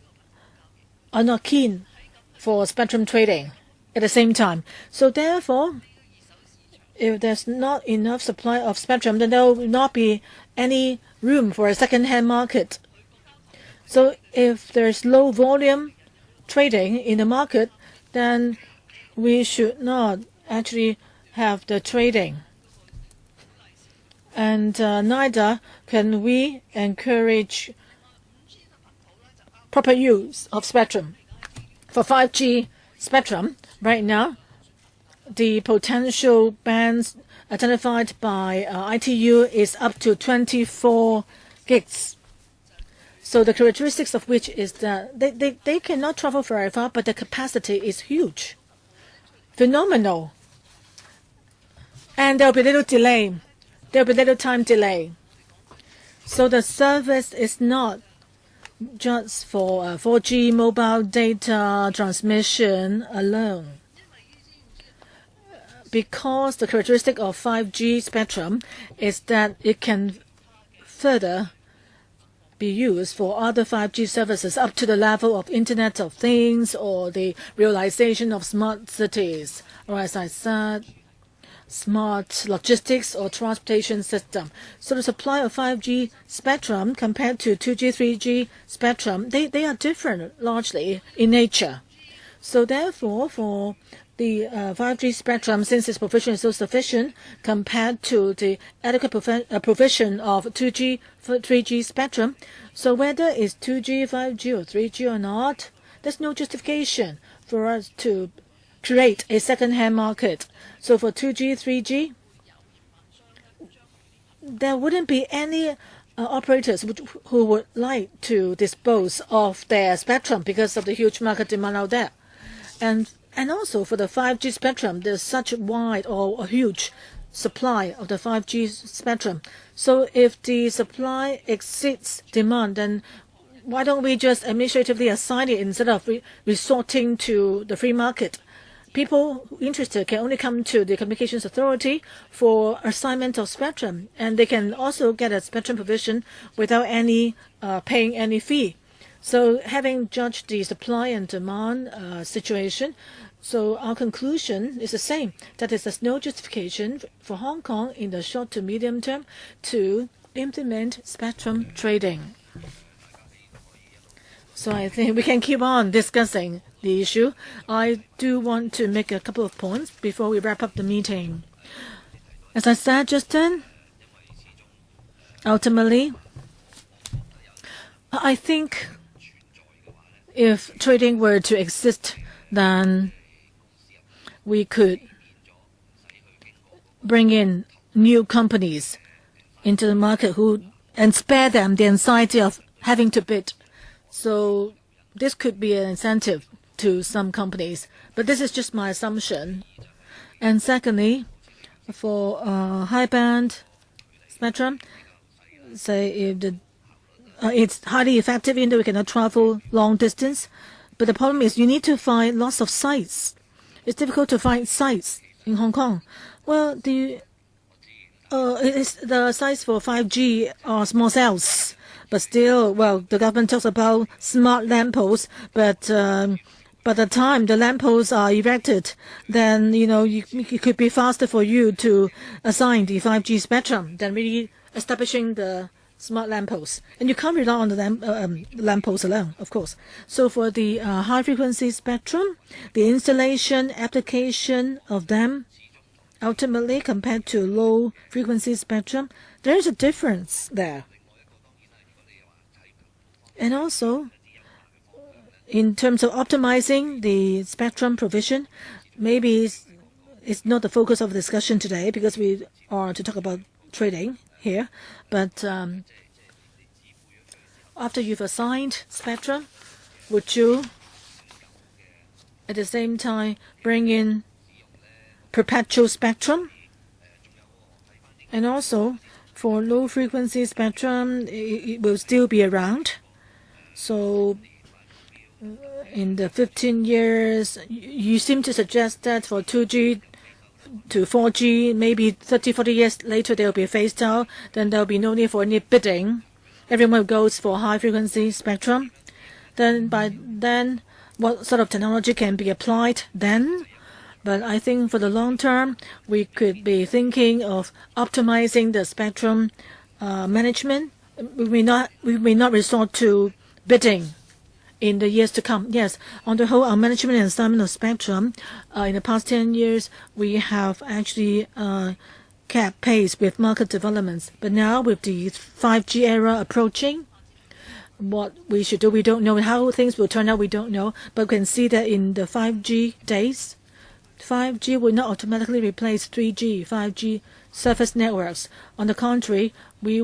are not keen for spectrum trading at the same time. So therefore, if there's not enough supply of spectrum, then there will not be any room for a second-hand market. So if there's low volume trading in the market, then we should not actually have the trading. And neither can we encourage proper use of spectrum. For 5G spectrum, right now, the potential bands identified by ITU is up to 24 gigs. So the characteristics of which is that they cannot travel very far, but the capacity is huge, phenomenal. And there will be little delay. There will be little time delay. So the service is not just for 4G mobile data transmission alone. Because the characteristic of 5G spectrum is that it can further be used for other 5G services up to the level of Internet of Things or the realization of smart cities, or as I said, smart logistics or transportation system. So the supply of 5G spectrum compared to 2G, 3G spectrum, they are different largely in nature. So therefore, for the 5G spectrum, since its provision is so sufficient compared to the adequate provision of 2G, 3G spectrum, so whether it's 2G, 5G, or 3G or not, there's no justification for us to create a second-hand market. So for 2G, 3G, there wouldn't be any operators who would like to dispose of their spectrum because of the huge market demand out there. And also for the 5G spectrum, there's such wide or a huge supply of the 5G spectrum. So if the supply exceeds demand, then why don't we just administratively assign it instead of resorting to the free market? People interested can only come to the Communications Authority for assignment of spectrum, and they can also get a spectrum provision without any paying any fee. So having judged the supply and demand situation, so our conclusion is the same, that there's no justification for Hong Kong in the short to medium term to implement spectrum trading. So I think we can keep on discussing the issue. I do want to make a couple of points before we wrap up the meeting. As I said just then, ultimately, I think if trading were to exist, then we could bring in new companies into the market and spare them the anxiety of having to bid. So this could be an incentive to some companies, but this is just my assumption. And secondly, for high band spectrum, say if it's highly effective, even though we cannot travel long distance, but the problem is you need to find lots of sites. It's difficult to find sites in Hong Kong. Well, the sites for 5G are small cells. But still, well, the government talks about smart lampposts, but by the time the lampposts are erected, then, it could be faster for you to assign the 5G spectrum than really establishing the smart lampposts. And you can't rely on the lampposts alone, of course. So for the high-frequency spectrum, the installation, application of them, ultimately, compared to low-frequency spectrum, there is a difference there. And also, in terms of optimizing the spectrum provision, maybe it's not the focus of discussion today because we are to talk about trading here. But after you've assigned spectrum, would you at the same time bring in perpetual spectrum? And also, for low-frequency spectrum, it will still be around. So in the 15 years, you seem to suggest that for 2G to 4G, maybe 30, 40 years later, they will be phased out. Then there will be no need for any bidding. Everyone goes for high-frequency spectrum. Then by then, what sort of technology can be applied then? But I think for the long term, we could be thinking of optimizing the spectrum management. We may not resort to bidding in the years to come. Yes, on the whole, our management and assignment of spectrum in the past 10 years, we have actually kept pace with market developments. But now with the 5G era approaching, what we should do, we don't know. How things will turn out, we don't know. But we can see that in the 5G days, 5G will not automatically replace 3G, 5G surface networks. On the contrary, we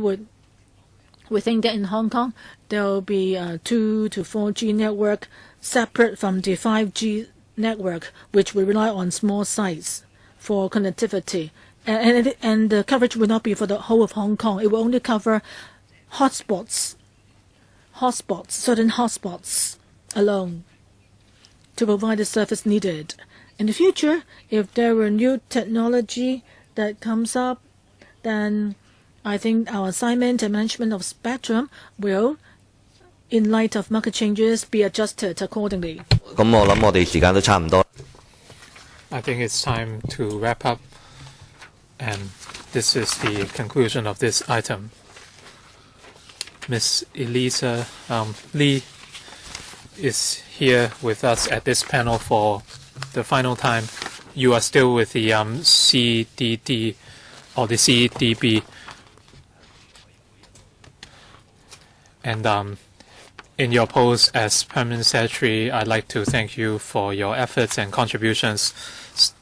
think that in Hong Kong, there will be a 2 to 4G network separate from the 5G network, which will rely on small sites for connectivity. And the coverage will not be for the whole of Hong Kong. It will only cover certain hotspots alone to provide the service needed. In the future, if there were new technology that comes up, then I think our assignment and management of spectrum will, in light of market changes, be adjusted accordingly. I think it's time to wrap up, and this is the conclusion of this item. Ms. Elisa Lee is here with us at this panel for the final time. You are still with the CDD or the CDB, and in your post as Permanent Secretary, I'd like to thank you for your efforts and contributions.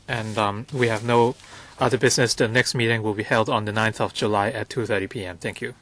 And we have no other business. The next meeting will be held on the 9th of July at 2:30 p.m. Thank you.